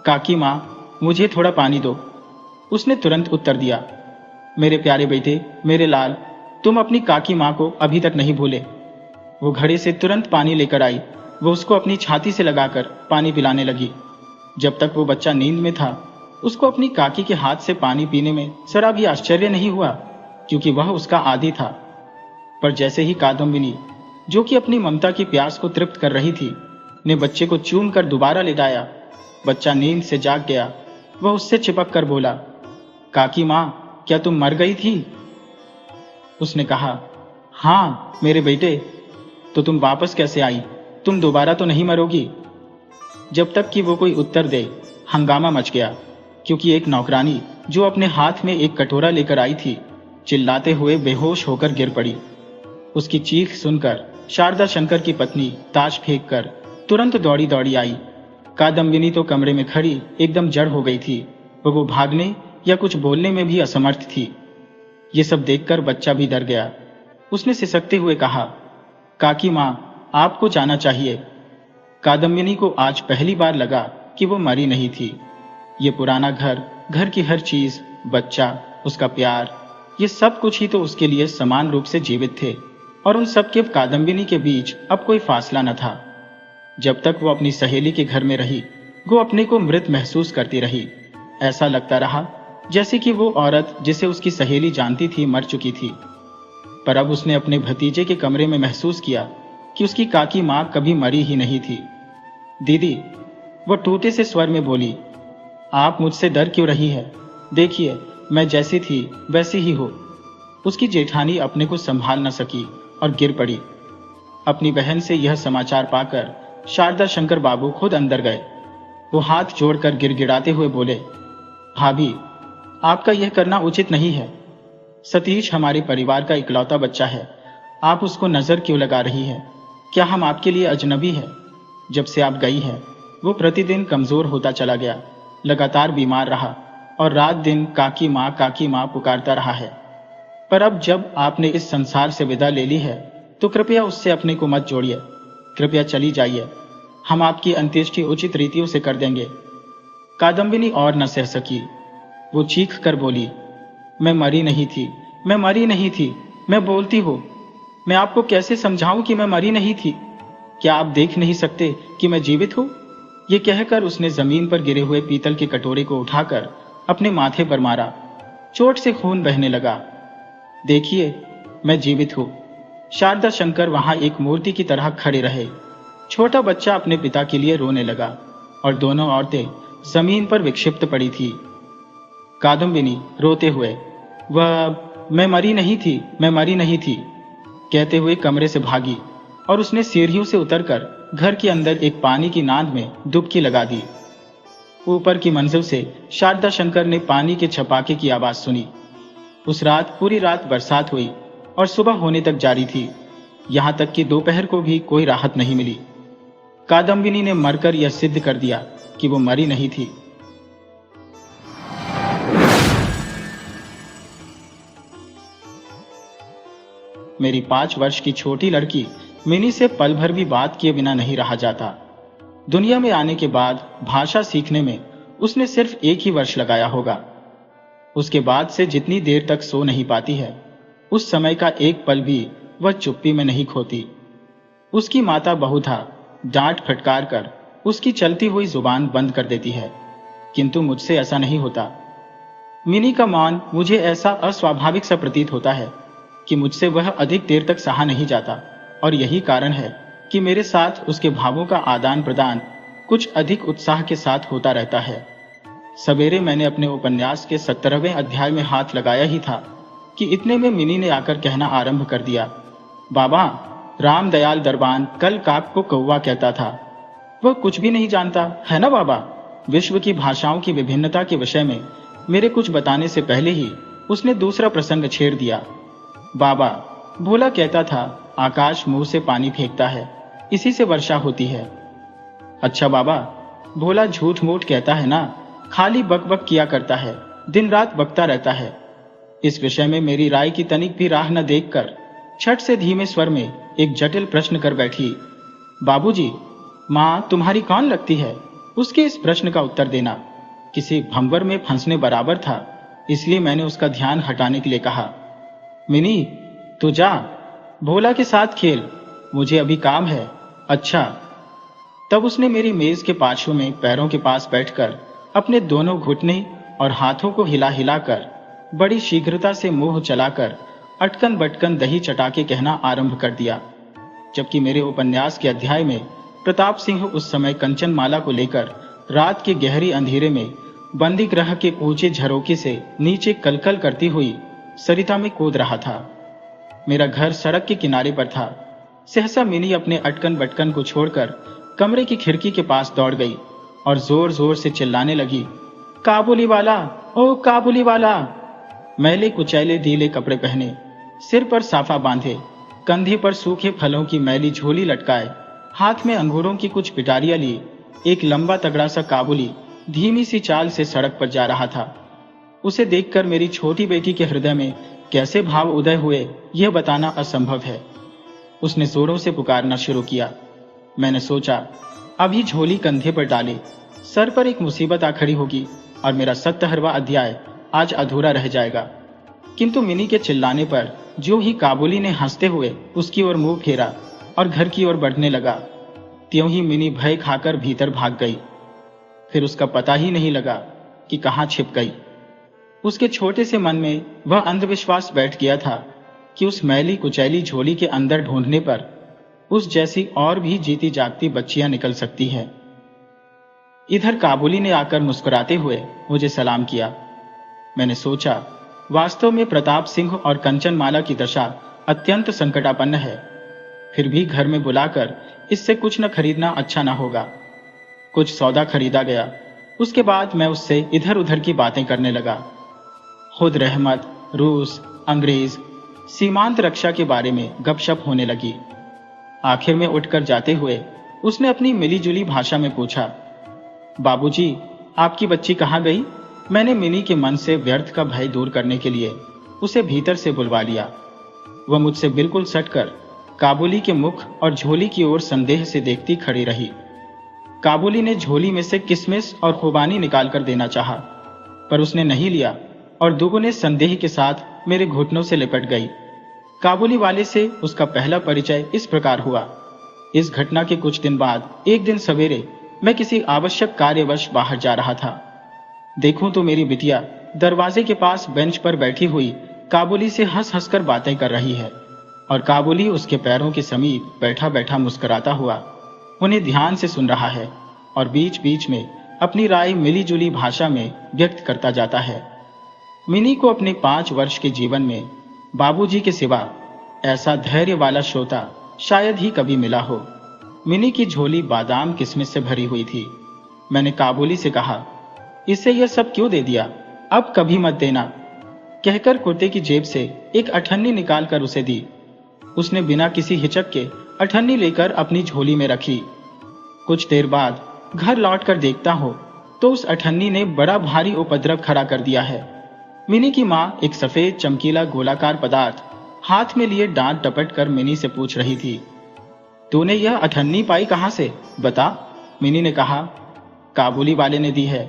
काकी माँ, मुझे थोड़ा पानी दो। उसने तुरंत उत्तर दिया, मेरे प्यारे बेटे, मेरे लाल, तुम अपनी काकी माँ को अभी तक नहीं भूले। वो घड़े से तुरंत पानी लेकर आई। वो उसको अपनी छाती से लगाकर पानी पिलाने लगी। जब तक वो बच्चा नींद में था, उसको अपनी काकी के हाथ से पानी पीने में जरा भी आश्चर्य नहीं हुआ, क्योंकि वह उसका आदी था। पर जैसे ही कादम्बिनी, जो कि अपनी ममता की प्यास को तृप्त कर रही थी, ने बच्चे को चूम कर दोबारा लेटाया, बच्चा नींद से जाग गया। वह उससे चिपक कर बोला, काकी माँ, क्या तुम मर गई थी? उसने कहा, हाँ मेरे बेटे। तो तुम वापस कैसे आई? तुम दोबारा तो नहीं मरोगी? जब तक कि वो कोई उत्तर दे, हंगामा मच गया, क्योंकि एक नौकरानी जो अपने हाथ में एक कटोरा लेकर आई थी, चिल्लाते हुए बेहोश होकर गिर पड़ी। उसकी चीख सुनकर शारदा शंकर की पत्नी ताश फेंक कर तुरंत दौड़ी दौड़ी आई। कादम्बिनी तो कमरे में खड़ी एकदम जड़ हो गई थी। वो भागने या कुछ बोलने में भी असमर्थ थी। ये सब देखकर बच्चा भी डर गया। उसने सिसकते हुए कहा, काकी माँ, आपको जाना चाहिए। कादम्बिनी को आज पहली बार लगा कि वो मरी नहीं थी। ये पुराना घर, घर की हर चीज, बच्चा, उसका प्यार, ये सब कुछ ही तो उसके लिए समान रूप से जीवित थे, और उन सब के कादम्बिनी के बीच अब कोई फासला न था। जब तक वो अपनी सहेली के घर में रही, वो अपने को मृत महसूस करती रही। ऐसा लगता रहा जैसे कि वो औरत जिसे उसकी सहेली जानती थी मर चुकी थी। पर अब उसने अपने भतीजे के कमरे में महसूस किया कि उसकी काकी माँ कभी मरी ही नहीं थी। दीदी, वो टूटे से स्वर में बोली, आप मुझसे डर क्यों रही है? देखिए, मैं जैसी थी वैसी ही हो। उसकी जेठानी अपने को संभाल न सकी और गिर पड़ी। अपनी बहन से यह समाचार पाकर शारदा शंकर बाबू खुद अंदर गए। वो हाथ जोड़कर गिड़गिड़ाते हुए बोले, भाभी, आपका यह करना उचित नहीं है। सतीश हमारे परिवार का इकलौता बच्चा है, आप उसको नजर क्यों लगा रही है? क्या हम आपके लिए अजनबी है? जब से आप गई है, वो प्रतिदिन कमजोर होता चला गया, लगातार बीमार रहा और रात दिन काकी माँ पुकारता रहा है। पर अब जब आपने इस संसार से विदा ले ली है, तो कृपया उससे अपने को मत जोड़िए। कृपया चली जाइए, हम आपकी अंत्येष्टि उचित रीतियों से कर देंगे। कादम्बिनी और न सह सकी। वो चीख कर बोली, मैं मरी नहीं थी, मैं मरी नहीं थी, मैं बोलती हूँ। मैं आपको कैसे समझाऊं कि मैं मरी नहीं थी? क्या आप देख नहीं सकते कि मैं जीवित हूं? ये कहकर उसने जमीन पर गिरे हुए पीतल के कटोरे को उठाकर अपने माथे पर मारा। चोट से खून बहने लगा। देखिए, मैं जीवित हूं। शारदा शंकर वहां एक मूर्ति की तरह खड़े रहे। छोटा बच्चा अपने पिता के लिए रोने लगा और दोनों औरतें जमीन पर विक्षिप्त पड़ी थी। कादम्बिनी रोते हुए, वह मैं मरी नहीं थी, मैं मरी नहीं थी, कहते हुए कमरे से भागी और उसने सीढ़ियों से उतरकर घर के अंदर एक पानी की नांद में डुबकी लगा दी। ऊपर की मंजिल से शारदा शंकर ने पानी के छपाके की आवाज सुनी। उस रात पूरी रात बरसात हुई और सुबह होने तक जारी थी। यहां तक कि दोपहर को भी कोई राहत नहीं मिली। कादम्बिनी ने मरकर यह सिद्ध कर दिया कि वो मरी नहीं थी। मेरी 5 वर्ष की छोटी लड़की मिनी से पल भर भी बात किए बिना नहीं रहा जाता। दुनिया में आने के बाद भाषा सीखने में उसने सिर्फ 1 ही वर्ष लगाया होगा। उसके बाद से जितनी देर तक सो नहीं पाती है, उस समय का एक पल भी वह चुप्पी में नहीं खोती। उसकी माता बहुधा डांट फटकार कर उसकी चलती हुई जुबान बंद कर देती है, किंतु मुझसे ऐसा नहीं होता। मिनी का मौन मुझे ऐसा अस्वाभाविक सा प्रतीत होता है कि मुझसे वह अधिक देर तक सहा नहीं जाता, और यही कारण है कि मेरे साथ उसके भावों का आदान प्रदान कुछ अधिक उत्साह के साथ होता रहता है। सवेरे मैंने अपने उपन्यास के 17वें अध्याय में हाथ लगाया ही था कि इतने में मिनी ने आकर कहना आरंभ कर दिया, बाबा, रामदयाल दरबान कल काक को कौवा कहता था। वह कुछ भी नहीं जानता है ना बाबा? विश्व की भाषाओं की विभिन्नता के विषय में मेरे कुछ बताने से पहले ही उसने दूसरा प्रसंग छेड़ दिया। बाबा, भोला कहता था, आकाश मुंह से पानी फेंकता है, इसी से वर्षा होती है। अच्छा बाबा, भोला झूठ मूठ कहता है ना, खाली बक बक किया करता है, दिन रात बकता रहता है। इस विषय में मेरी राय की तनिक भी राह न देखकर छठ से धीमे स्वर में एक जटिल प्रश्न कर बैठी। बाबूजी, माँ तुम्हारी कौन लगती है? उसके इस प्रश्न का उत्तर देना किसी भंवर में फंसने बराबर था, इसलिए मैंने उसका ध्यान हटाने के लिए कहा, मिनी तू जा, भोला के साथ खेल, मुझे अभी काम है। अच्छा। तब उसने मेरी मेज के पार्श्व में पैरों के पास बैठकर अपने दोनों घुटने और हाथों को हिला हिलाकर बड़ी शीघ्रता से मुंह चलाकर अटकन बटकन दही चटा के कहना आरंभ कर दिया। जबकि मेरे उपन्यास के अध्याय में प्रताप सिंह उस समय कंचनमाला को लेकर रात के गहरी अंधेरे में बंदी ग्रह के ऊंचे झरोके से नीचे कलकल करती हुई सरिता में कूद रहा था। मेरा घर सड़क के किनारे पर था। सहसा मिनी अपने अटकन बटकन को छोड़कर कमरे की खिड़की के पास दौड़ गई और जोर जोर से चिल्लाने लगी, काबुली वाला, ओ काबुली वाला। मैले कुचैले ढीले कपड़े पहने, सिर पर साफा बांधे, कंधे पर सूखे फलों की मैली झोली लटकाए, हाथ में अंगूरों की कुछ पिटारियां लिए एक लंबा तगड़ा सा काबुली धीमी सी चाल से सड़क पर जा रहा था। उसे देखकर मेरी छोटी बेटी के हृदय में कैसे भाव उदय हुए यह बताना असंभव है। उसने जोरों से पुकारना शुरू किया। मैंने सोचा, अभी झोली कंधे पर डाले, सर पर एक मुसीबत आ खड़ी होगी और मेरा 70वां अध्याय आज अधूरा रह जाएगा। किंतु मिनी के चिल्लाने पर जो ही काबुली ने हंसते हुए उसकी ओर मुंह फेरा और घर की ओर बढ़ने लगा, त्यों ही मिनी भय खाकर भीतर भाग गई। फिर उसका पता ही नहीं लगा कि कहां छिप गई। उसके छोटे से मन में वह अंधविश्वास बैठ गया था कि उस मैली कुचैली झोली के अंदर ढूंढने पर उस जैसी और भी जीती जागती बच्चियां निकल सकती है। इधर काबुली ने आकर मुस्कुराते हुए मुझे सलाम किया। मैंने सोचा, वास्तव में प्रताप सिंह और कंचनमाला की दशा अत्यंत संकटापन्न है। फिर भी घर में बुलाकर इससे कुछ न खरीदना अच्छा न होगा। कुछ सौदा खरीदा गया। उसके बाद मैं उससे इधर उधर की बातें करने लगा। खुद रहमत, रूस, अंग्रेज, सीमांत रक्षा के बारे में गपशप होने लगी। आखिर में उठकर जाते हुए उसने अपनी मिलीजुली भाषा में पूछा, बाबूजी, आपकी बच्ची कहाँ गई? मैंने मिनी के मन से व्यर्थ का भय दूर करने के लिए उसे भीतर से बुलवा लिया। वह मुझसे बिल्कुल सटकर काबुली के मुख और झोली की ओर संदेह से देखती खड़ी रही। काबुली ने झोली में से किशमिश और खुबानी निकालकर देना चाहा, पर उसने नहीं लिया और दुगुने संदेह के साथ मेरे घुटनों से लिपट गई। काबुली वाले से उसका पहला परिचय इस प्रकार हुआ। इस घटना के कुछ दिन बाद एक दिन सवेरे मैं किसी आवश्यक कार्यवश बाहर जा रहा था। देखूं तो मेरी बिटिया दरवाजे के पास बेंच पर बैठी हुई काबुली से हंस हंसकर बातें कर रही है और काबुली उसके पैरों के समीप बैठा बैठा मुस्कुराता हुआ उन्हें ध्यान से सुन रहा है और बीच बीच में अपनी राय मिलीजुली भाषा में व्यक्त करता जाता है। मिनी को अपने 5 वर्ष के जीवन में बाबूजी के सिवा ऐसा धैर्य वाला श्रोता शायद ही कभी मिला हो। मिनी की झोली बादाम किशमिश से भरी हुई थी। मैंने काबुली से कहा, इसे यह सब क्यों दे दिया? अब कभी मत देना, कहकर कुर्ते की जेब से एक अठन्नी निकालकर उसे दी। उसने बिना किसी हिचक के अठन्नी लेकर अपनी झोली में रखी। कुछ देर बाद घर लौटकर देखता हो तो उस अठन्नी ने बड़ा भारी उपद्रव खड़ा कर दिया है। मिनी की माँ एक सफेद चमकीला गोलाकार पदार्थ हाथ में लिए डांट डपट कर मिनी से पूछ रही थी, तूने यह अठन्नी पाई कहां से? बता। मिनी ने कहा, काबुली वाले ने दी है।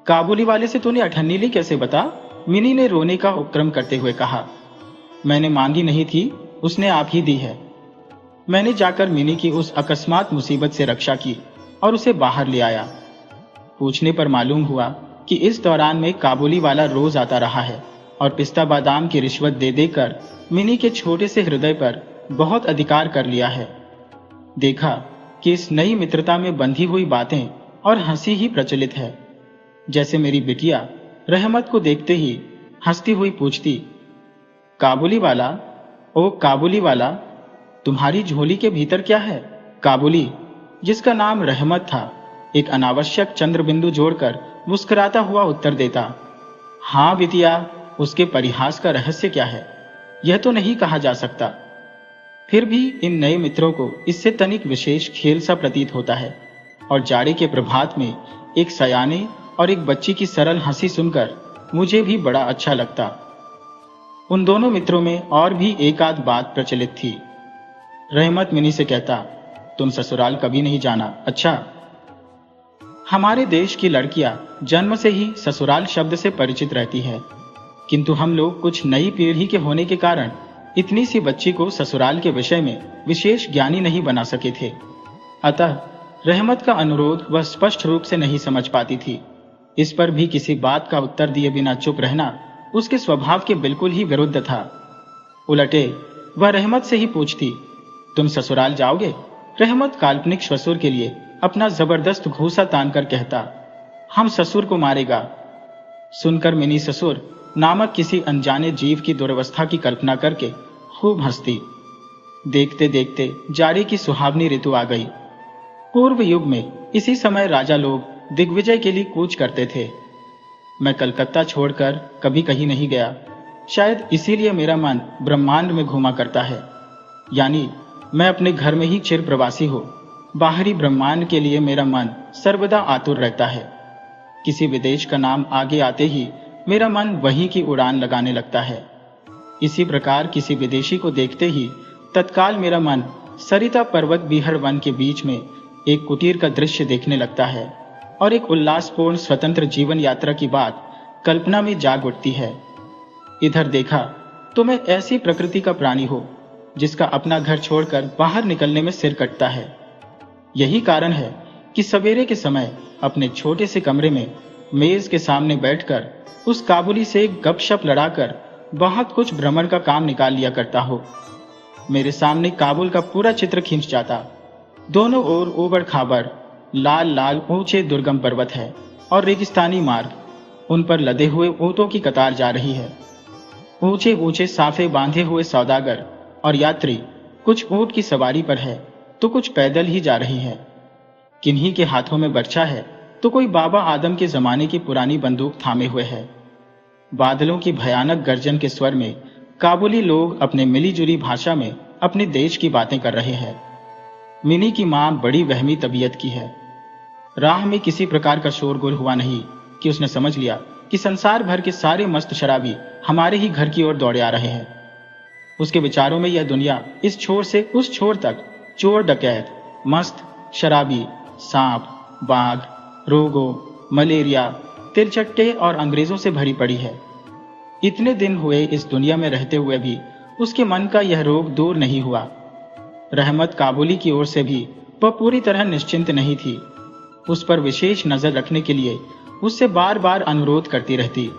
काबुली वाले से तूने अठन्नी ली कैसे, बता? मिनी ने रोने का उपक्रम करते हुए कहा, मैंने मांगी नहीं थी, उसने आप ही दी है। मैंने जाकर मिनी की उस अकस्मात मुसीबत से रक्षा की और उसे बाहर ले आया। पूछने पर मालूम हुआ कि इस दौरान में काबुली वाला रोज आता रहा है और पिस्ता बादाम की रिश्वत दे देकर मिनी के छोटे से हृदय पर बहुत अधिकार कर लिया है। देखा कि इस नई मित्रता में बंधी हुई बातें और हंसी ही प्रचलित है। जैसे मेरी बिटिया रहमत को देखते ही हंसती हुई पूछती, काबुली वाला, ओ काबुली वाला, तुम्हारी झोली के भीतर क्या है? काबुली, जिसका नाम रहमत था, एक अनावश्यक चंद्रबिंदु जोड़कर मुस्कुराता हुआ उत्तर देता, हाँ बिटिया, उसके परिहास का रहस्य क्या है, यह तो नहीं कहा जा सकता। फिर भी इन नए मित्रों को इससे तनिक विशेष खेल सा प्रतीत होता है। और जाड़े के प्रभात में एक सयाने और एक बच्ची की सरल हंसी सुनकर मुझे भी बड़ा अच्छा लगता। उन दोनों मित्रों में और भी एक आध बात प्रचलित थी। रहमत मिनी से कहता, तुम ससुराल कभी नहीं जाना, अच्छा? हमारे देश की लड़कियां जन्म से ही ससुराल शब्द से परिचित रहती है, किंतु हम लोग कुछ नई पीढ़ी के होने के कारण इतनी सी बच्ची को ससुराल के विषय में विशेष ज्ञानी नहीं बना सके थे। अतः रहमत का अनुरोध वह स्पष्ट रूप से नहीं समझ पाती थी। इस पर भी किसी बात का उत्तर दिए बिना चुप रहना उसके स्वभाव के बिल्कुल ही विरुद्ध था। उलटे वह रहमत से ही पूछती, तुम ससुराल जाओगे? रहमत काल्पनिक ससुर के लिए अपना जबरदस्त घूसा तान कर कहता, हम ससुर को मारेगा। सुनकर मिनी ससुर नामक किसी अनजाने जीव की दुर्वस्था की कल्पना करके खूब हंसती। देखते देखते जाड़े की सुहावनी ऋतु आ गई। पूर्व युग में इसी समय राजा लोग दिग्विजय के लिए कूच करते थे। मैं कलकत्ता छोड़कर कभी कहीं नहीं गया, शायद इसीलिए मेरा मन ब्रह्मांड में घूमा करता है। यानी मैं अपने घर में ही चिर प्रवासी हूँ। बाहरी ब्रह्मांड के लिए मेरा मन सर्वदा आतुर रहता है। किसी विदेश का नाम आगे आते ही मेरा मन वहीं की उड़ान लगाने लगता है। इसी प्रकार किसी विदेशी को देखते ही तत्काल मेरा मन सरिता पर्वत बीहड़ वन के बीच में एक कुटीर का दृश्य देखने लगता है और एक उल्लासपूर्ण स्वतंत्र जीवन यात्रा की बात कल्पना में जाग उठती है। इधर देखा तो मैं ऐसी प्रकृति का प्राणी हूँ जिसका अपना घर छोड़कर बाहर निकलने में सिर कटता है। यही कारण है कि सवेरे के समय अपने छोटे से कमरे में मेज के सामने बैठकर उस काबुली से गपशप लड़ाकर बहुत कुछ भ्रमण का काम निकाल लिया करता हो। मेरे सामने काबुल का पूरा चित्र खिंच जाता। दोनों ओर ऊबड़ खाबड़ लाल लाल ऊंचे दुर्गम पर्वत है और रेगिस्तानी मार्ग, उन पर लदे हुए ऊंटों की कतार जा रही है। ऊंचे ऊंचे साफे बांधे हुए सौदागर और यात्री, कुछ ऊंट की सवारी पर है तो कुछ पैदल ही जा रही है। किन्हीं के हाथों में बर्छा है तो कोई बाबा आदम के जमाने की पुरानी बंदूक थामे हुए है। बादलों की भयानक गर्जन के स्वर में काबुली लोग अपने मिलीजुली भाषा में अपने देश की बातें कर रहे हैं। मिनी की मां बड़ी वहमी तबीयत की है। राह में किसी प्रकार का शोरगुल हुआ नहीं कि उसने समझ लिया कि संसार भर के सारे मस्त शराबी हमारे ही घर की ओर दौड़े आ रहे हैं। उसके विचारों में यह दुनिया इस छोर से उस छोर तक चोर डकैत, मस्त, शराबी, सांप, बाघ, रोगों, मलेरिया, तिलचट्टे और अंग्रेजों से भरी पड़ी है। इतने दिन हुए इस दुनिया में रहते हुए भी उसके मन का यह रोग दूर नहीं हुआ। रहमत काबुली की ओर से भी वह पूरी तरह निश्चिंत नहीं थी। उस पर विशेष नजर रखने के लिए उससे बार बार अनुरोध करती रहती।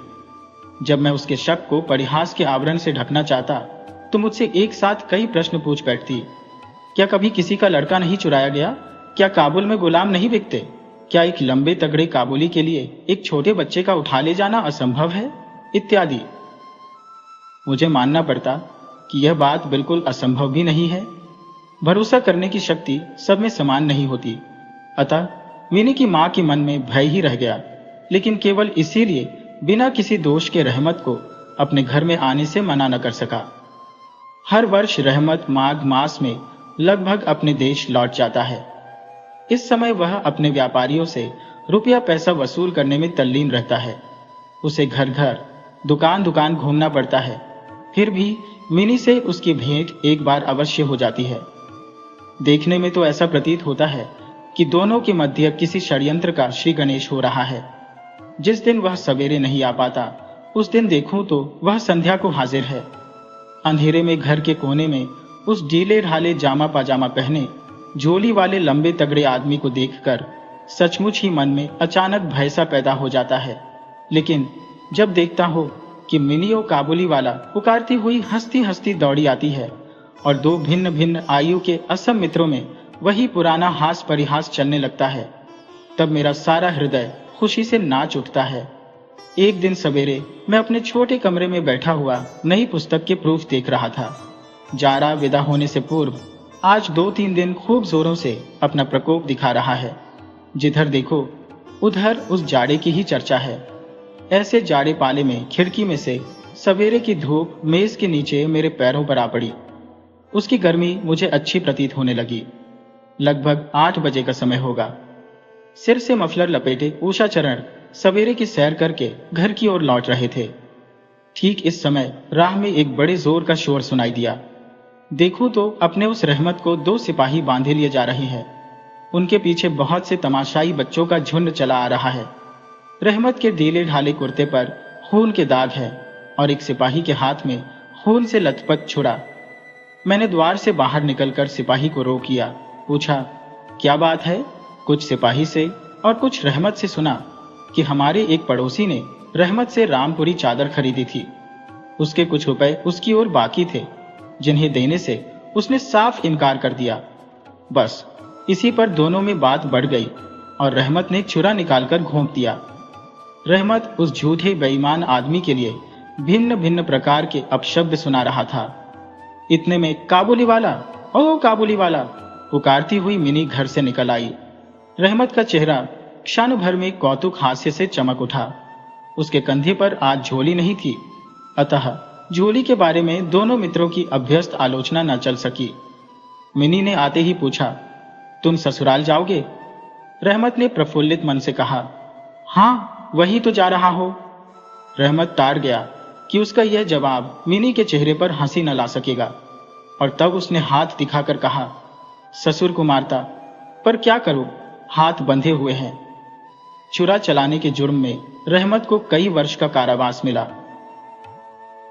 जब मैं उसके शक को परिहास के आवरण से ढकना चाहता तो मुझसे एक साथ कई प्रश्न पूछ बैठती। क्या कभी किसी का लड़का नहीं चुराया गया? क्या काबुल में गुलाम नहीं बिकते? क्या एक लंबे तगड़े काबुली के लिए एक छोटे बच्चे का उठा ले जाना असंभव है? इत्यादि। मुझे मानना पड़ता कि यह बात बिल्कुल असंभव भी नहीं है। भरोसा करने की शक्ति सब में समान नहीं होती। अतः मिनी की मां के मन में भय ही रह गया, लेकिन केवल इसीलिए बिना किसी दोष के रहमत को अपने घर में आने से मना न कर सका। हर वर्ष रहमत माघ मास में लगभग अपने देश लौट जाता है। इस समय वह अपने व्यापारियों से रुपया पैसा वसूल करने में तल्लीन रहता है। उसे घर घर, दुकान दुकान घूमना पड़ता है। फिर भी मिनी से उसकी भेंट एक बार अवश्य हो जाती है। देखने में तो ऐसा प्रतीत होता है कि दोनों के मध्य किसी षड्यंत्र का श्री गणेश हो रहा है। जिस दिन वह सवेरे नहीं आ पाता, उस दिन देखूं तो वह संध्या को हाजिर है। अंधेरे में घर के कोने में उस ढीले ढाले जामा पाजामा पहने झोली वाले लंबे तगड़े आदमी को देखकर सचमुच ही मन में अचानक भय सा पैदा हो जाता है। लेकिन जब देखता हो कि मिनियो काबुली वाला पुकारती हुई हंसती हंसती दौड़ी आती है और दो भिन्न भिन्न आयु के असम मित्रों में वही पुराना हास परिहास चलने लगता है, तब मेरा सारा हृदय खुशी से नाच उठता है। एक दिन सवेरे मैं अपने छोटे कमरे में बैठा हुआ नई पुस्तक के प्रूफ देख रहा था। जाड़ा विदा होने से पूर्व आज 2-3 दिन खूब जोरों से अपना प्रकोप दिखा रहा है। जिधर देखो उधर उस जाड़े की ही चर्चा है। ऐसे जाड़े पाले में खिड़की में से सवेरे की धूप मेज के नीचे मेरे पैरों पर आ पड़ी। उसकी गर्मी मुझे अच्छी प्रतीत होने लगी। लगभग 8 बजे का समय होगा। सिर से मफलर लपेटे उषा चरण सवेरे की सैर करके घर की ओर लौट रहे थे। ठीक इस समय राह में एक बड़े जोर का शोर सुनाई दिया। देखूं तो अपने उस रहमत को 2 सिपाही बांधे लिए जा रहे हैं। उनके पीछे बहुत से तमाशाई बच्चों का झुंड चला आ रहा है। रहमत के ढीले ढाले कुर्ते पर खून के दाग है और एक सिपाही के हाथ में खून से लथपथ छुरा। मैंने द्वार से बाहर निकलकर सिपाही को रोक लिया। पूछा, क्या बात है? कुछ सिपाही से और कुछ रहमत से सुना कि हमारे एक पड़ोसी ने रहमत से रामपुरी चादर खरीदी थी। उसके कुछ रुपए उसकी ओर बाकी थे, जिन्हें देने से उसने साफ इनकार कर दिया। बस इसी पर दोनों में बात बढ़ गई और रहमत ने छुरा निकालकर घोंप दिया। रहमत उस झूठे बेईमान आदमी के लिए भिन्न भिन्न प्रकार के अपशब्द सुना रहा था। इतने में काबुली वाला, ओ काबुली वाला, पुकारती हुई मिनी घर से निकल आई। रहमत का चेहरा क्षण भर में कौतुक हास्य से चमक उठा। उसके कंधे पर आज झोली नहीं थी, अतः झोली के बारे में दोनों मित्रों की अभ्यस्त आलोचना न चल सकी। मिनी ने आते ही पूछा, तुम ससुराल जाओगे? रहमत ने प्रफुल्लित मन से कहा, हाँ, वही तो जा रहा हो। रहमत तार गया कि उसका यह जवाब मिनी के चेहरे पर हंसी न ला सकेगा, और तब उसने हाथ दिखाकर कहा, ससुर को मारता, पर क्या करूं, हाथ बंधे हुए हैं। चुरा चलाने के जुर्म में रहमत को कई वर्ष का कारावास मिला।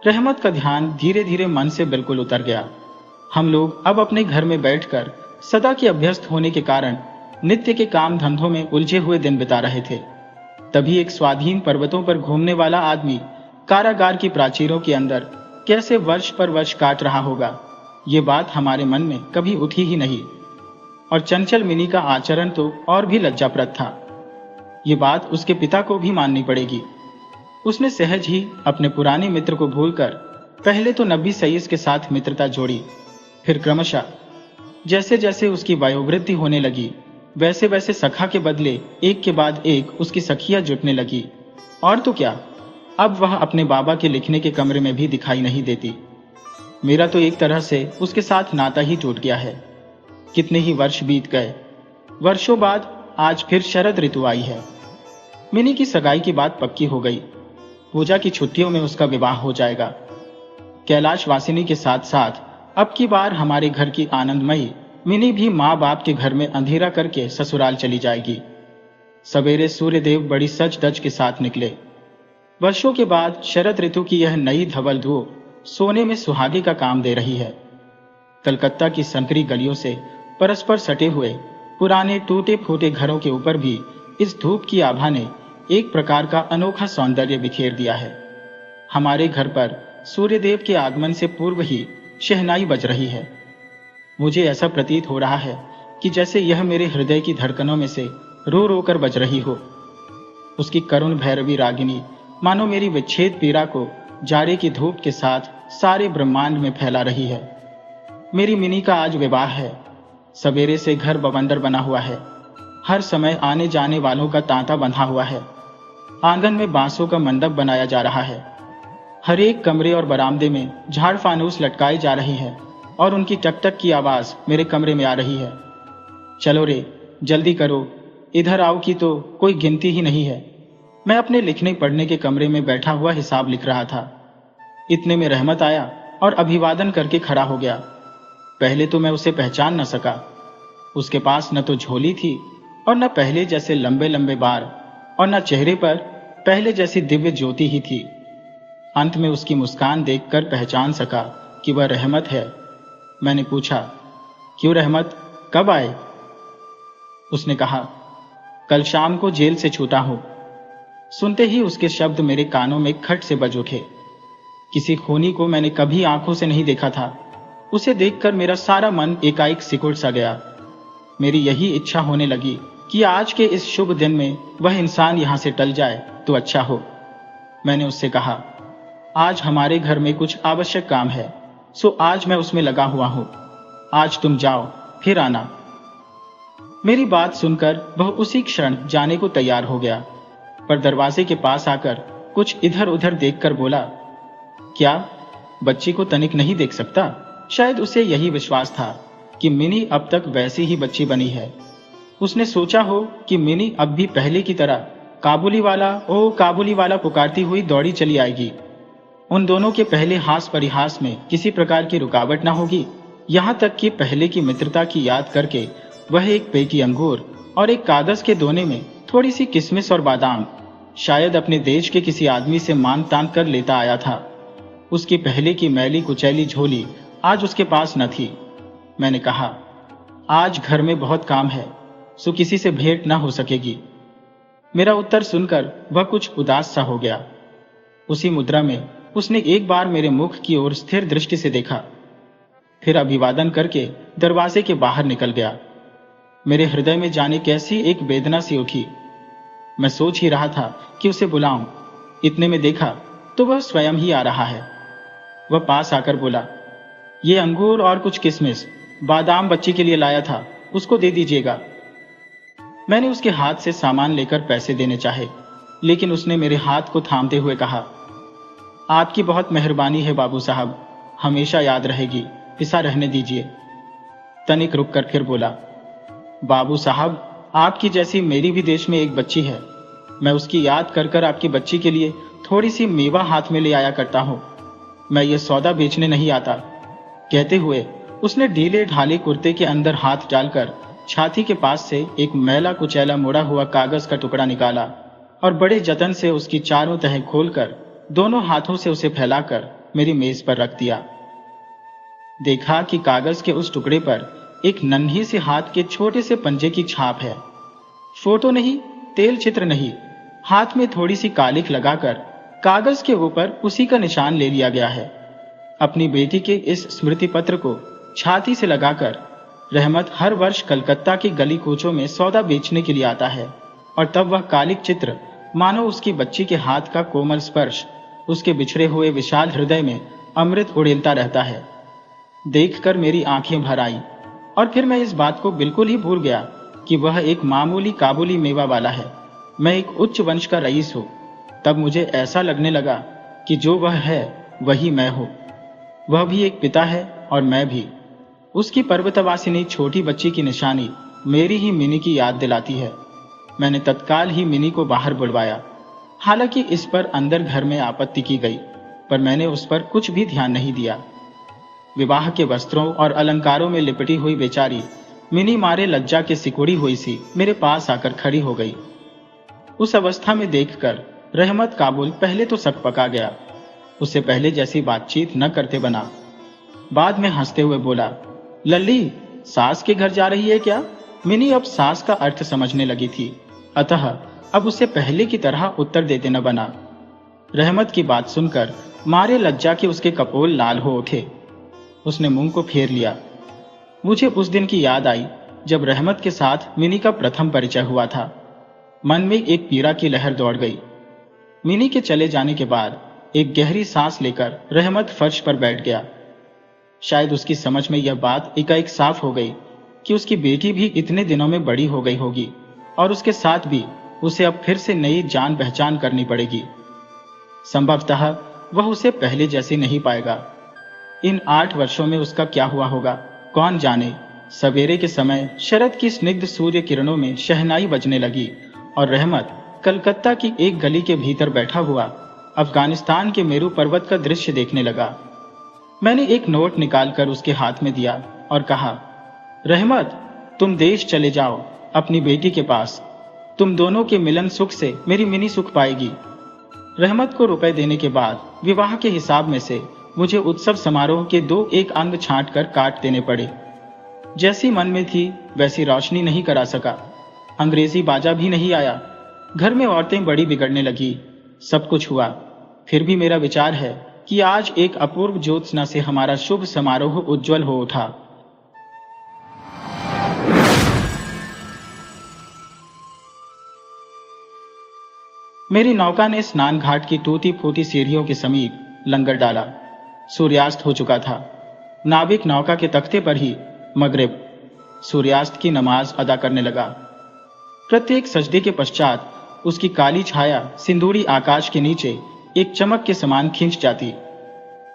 रहमत का ध्यान धीरे धीरे मन से बिल्कुल उतर गया। हम लोग अब अपने घर में बैठकर सदा के अभ्यस्त होने के कारण नित्य के काम धंधों में उलझे हुए दिन बिता रहे थे। तभी एक स्वाधीन पर्वतों पर घूमने वाला आदमी कारागार की प्राचीरों के अंदर कैसे वर्ष पर वर्ष काट रहा होगा, ये बात हमारे मन में कभी उठी ही नहीं। और चंचल मिनी का आचरण तो और भी लज्जाप्रद था। ये बात उसके पिता को भी माननी पड़ेगी। उसने सहज ही अपने पुराने मित्र को भूलकर पहले तो नब्बी सईस के साथ मित्रता जोड़ी, फिर क्रमशः जैसे जैसे उसकी वयोवृद्धि होने लगी, वैसे वैसे सखा के बदले एक के बाद एक उसकी सखियां जुटने लगी। और तो क्या, अब वह अपने बाबा के लिखने के कमरे में भी दिखाई नहीं देती। मेरा तो एक तरह से उसके साथ नाता ही टूट गया है। कितने ही वर्ष बीत गए। वर्षों बाद आज फिर शरद ऋतु आई है। मिनी की सगाई की बात पक्की हो गई। पूजा की छुट्टियों में उसका विवाह हो जाएगा। कैलाश वासिनी के साथ साथ अब की बार हमारे घर की आनंदमयी मिनी भी माँ बाप के घर में अंधेरा करके ससुराल चली जाएगी। सवेरे सूर्यदेव बड़ी सज धज के साथ निकले। वर्षों के बाद शरद ऋतु की यह नई धवल धूप सोने में सुहागे का काम दे रही है। कलकत्ता की संकरी गलियों से परस्पर सटे हुए पुराने टूटे फूटे घरों के ऊपर भी इस धूप की आभा ने एक प्रकार का अनोखा सौंदर्य बिखेर दिया है। हमारे घर पर सूर्यदेव के आगमन से पूर्व ही शहनाई बज रही है। मुझे ऐसा प्रतीत हो रहा है कि जैसे यह मेरे हृदय की धड़कनों में से रो रो कर बज रही हो। उसकी करुण भैरवी रागिनी मानो मेरी विच्छेद पीड़ा को जाड़े की धूप के साथ सारे ब्रह्मांड में फैला रही है। मेरी मिनी का आज विवाह है। सवेरे से घर बवंडर बना हुआ है। हर समय आने जाने वालों का तांता बंधा हुआ है। आंगन में बांसों का मंडप बनाया जा रहा है। हर एक कमरे और बरामदे में झाड़ फानूस लटकाए जा रहे हैं और उनकी टकटक की आवाज मेरे कमरे में आ रही है। चलो रे, जल्दी करो, इधर आओ की तो कोई गिनती ही नहीं है। मैं अपने लिखने पढ़ने के कमरे में बैठा हुआ हिसाब लिख रहा था। इतने में रहमत आया और अभिवादन करके खड़ा हो गया। पहले तो मैं उसे पहचान न सका। उसके पास न तो झोली थी और न पहले जैसे लंबे लंबे बार, और न चेहरे पर पहले जैसी दिव्य ज्योति ही थी। अंत में उसकी मुस्कान देखकर पहचान सका कि वह रहमत है। मैंने पूछा, क्यों रहमत, कब आए? उसने कहा, कल शाम को जेल से छूटा हूं। सुनते ही उसके शब्द मेरे कानों में खट से बज उठे। किसी खूनी को मैंने कभी आंखों से नहीं देखा था। उसे देखकर मेरा सारा मन एकाएक सिकुड़ सा गया। मेरी यही इच्छा होने लगी कि आज के इस शुभ दिन में वह इंसान यहां से टल जाए तो अच्छा हो। मैंने उससे कहा, आज हमारे घर में कुछ आवश्यक काम है, सो आज मैं उसमें लगा हुआ हूं। आज तुम जाओ, फिर आना। मेरी बात सुनकर वह उसी क्षण जाने को तैयार हो गया, पर दरवाजे के पास आकर कुछ इधर उधर देखकर बोला, क्या बच्ची को तनिक नहीं देख सकता? शायद उसे यही विश्वास था कि मिनी अब तक वैसी ही बच्ची बनी है। उसने सोचा हो कि मिनी अब भी पहले की तरह काबुली वाला ओ काबुली वाला पुकारती हुई दौड़ी चली आएगी। उन दोनों के पहले हास परिहास में किसी प्रकार की रुकावट न होगी। यहाँ तक कि पहले की मित्रता की याद करके वह एक पेटी अंगूर और एक कागज के दोने में थोड़ी सी किशमिश और बादाम शायद अपने देश के किसी आदमी से मांग तान कर लेता आया था। उसकी पहले की मैली कुचैली झोली आज उसके पास न थी। मैंने कहा, आज घर में बहुत काम है, सो किसी से भेंट न हो सकेगी। मेरा उत्तर सुनकर वह कुछ उदास सा हो गया। उसी मुद्रा में उसने एक बार मेरे मुख की ओर स्थिर दृष्टि से देखा, फिर अभिवादन करके दरवाजे के बाहर निकल गया। मेरे हृदय में जाने कैसी एक वेदना सी उठी। मैं सोच ही रहा था कि उसे बुलाऊं, इतने में देखा तो वह स्वयं ही आ रहा है। वह पास आकर बोला, ये अंगूर और कुछ किशमिश बादाम बच्ची के लिए लाया था, उसको दे दीजिएगा। मैंने उसके हाथ से सामान लेकर पैसे देने चाहे, लेकिन उसने मेरे हाथ को थामते हुए कहा, आपकी बहुत मेहरबानी है बाबू साहब, हमेशा याद रहेगी, ऐसा रहने दीजिए। तनिक रुक कर फिर बोला, बाबू साहब, आपकी जैसी मेरी भी देश में एक बच्ची है। मैं उसकी याद कर कर आपकी बच्ची के लिए थोड़ी सी मेवा हाथ में ले आया करता हूं। मैं ये सौदा बेचने नहीं आता। कहते हुए उसने ढीले ढाले कुर्ते के अंदर हाथ डालकर छाती के पास से एक मैला कुचैला मुड़ा हुआ कागज का टुकड़ा निकाला और बड़े जतन से उसकी चारों तह खोलकर दोनों हाथों से उसे फैलाकर मेरी मेज पर रख दिया। देखा कि कागज के उस टुकड़े पर एक नन्ही से हाथ के छोटे से पंजे की छाप है। फोटो नहीं, तेल चित्र नहीं, हाथ में थोड़ी सी कालिख लगाकर कागज के ऊपर उसी का निशान ले लिया गया है। अपनी बेटी के इस स्मृति पत्र को छाती से लगाकर रहमत हर वर्ष कलकत्ता की गली कूचों में सौदा बेचने के लिए आता है, और तब वह कालिक चित्र मानो उसकी बच्ची के हाथ का कोमल स्पर्श उसके बिछड़े हुए विशाल हृदय में अमृत उड़ेलता रहता है। देखकर मेरी आंखें भर आई और फिर मैं इस बात को बिल्कुल ही भूल गया कि वह एक मामूली काबुली मेवा वाला है, मैं एक उच्च वंश का रईस हूं। तब मुझे ऐसा लगने लगा कि जो वह है वही मैं हूं। वह भी एक पिता है और मैं भी। उसकी पर्वतवासिनी छोटी बच्ची की निशानी मेरी ही मिनी की याद दिलाती है। मैंने तत्काल ही मिनी को बाहर बुलवाया। हालांकि इस पर अंदर घर में आपत्ति की गई, पर मैंने उस पर कुछ भी ध्यान नहीं दिया। विवाह के वस्त्रों और अलंकारों में लिपटी हुई बेचारी मिनी मारे लज्जा के सिकुड़ी हुई सी मेरे पास आकर खड़ी हो गई। उस अवस्था में देखकर रहमत काबुल पहले तो सकपका गया, उससे पहले जैसी बातचीत न करते बना। बाद में हंसते हुए बोला, लल्ली, सास के घर जा रही है क्या? मिनी अब सास का अर्थ समझने लगी थी, अतः अब उसे पहले की तरह उत्तर देते न बना। रहमत की बात सुनकर मारे लज्जा के उसके कपोल लाल हो उठे। उसने मुंह को फेर लिया। मुझे उस दिन की याद आई जब रहमत के साथ मिनी का प्रथम परिचय हुआ था। मन में एक पीड़ा की लहर दौड़ गई। मिनी के चले जाने के बाद एक गहरी सांस लेकर रहमत फर्श पर बैठ गया। शायद उसकी समझ में यह बात एकाएक साफ हो गई कि उसकी बेटी भी इतने दिनों में बड़ी हो गई होगी और उसके साथ भी उसे अब फिर से नई जान पहचान करनी पड़ेगी। संभवतः वह उसे पहले जैसी नहीं पाएगा। इन 8 वर्षों में उसका क्या हुआ होगा कौन जाने। सवेरे के समय शरद की स्निग्ध सूर्य किरणों में शहनाई बजने लगी और रहमत कलकत्ता की एक गली के भीतर बैठा हुआ अफगानिस्तान के मेरू पर्वत का दृश्य देखने लगा। मैंने एक नोट निकालकर उसके हाथ में दिया और कहा, रहमत, तुम देश चले जाओ अपनी बेटी के पास। तुम दोनों के मिलन सुख से मेरी मिनी सुख पाएगी। रहमत को रुपए देने के बाद विवाह के हिसाब में से मुझे उत्सव समारोह के 2-1 अंग छांट कर काट देने पड़े। जैसी मन में थी वैसी रोशनी नहीं करा सका। अंग्रेजी बाजा भी नहीं आया। घर में औरतें बड़ी बिगड़ने लगी। सब कुछ हुआ, फिर भी मेरा विचार है कि आज एक अपूर्व ज्योत्सना से हमारा शुभ समारोह उज्जवल हो उठा। मेरी नौका ने स्नान घाट की टूटी फूटी सीढ़ियों के समीप लंगर डाला। सूर्यास्त हो चुका था। नाविक नौका के तख्ते पर ही मगरिब सूर्यास्त की नमाज अदा करने लगा। प्रत्येक सजदे के पश्चात उसकी काली छाया सिंदूरी आकाश के नीचे एक चमक के समान खिंच जाती।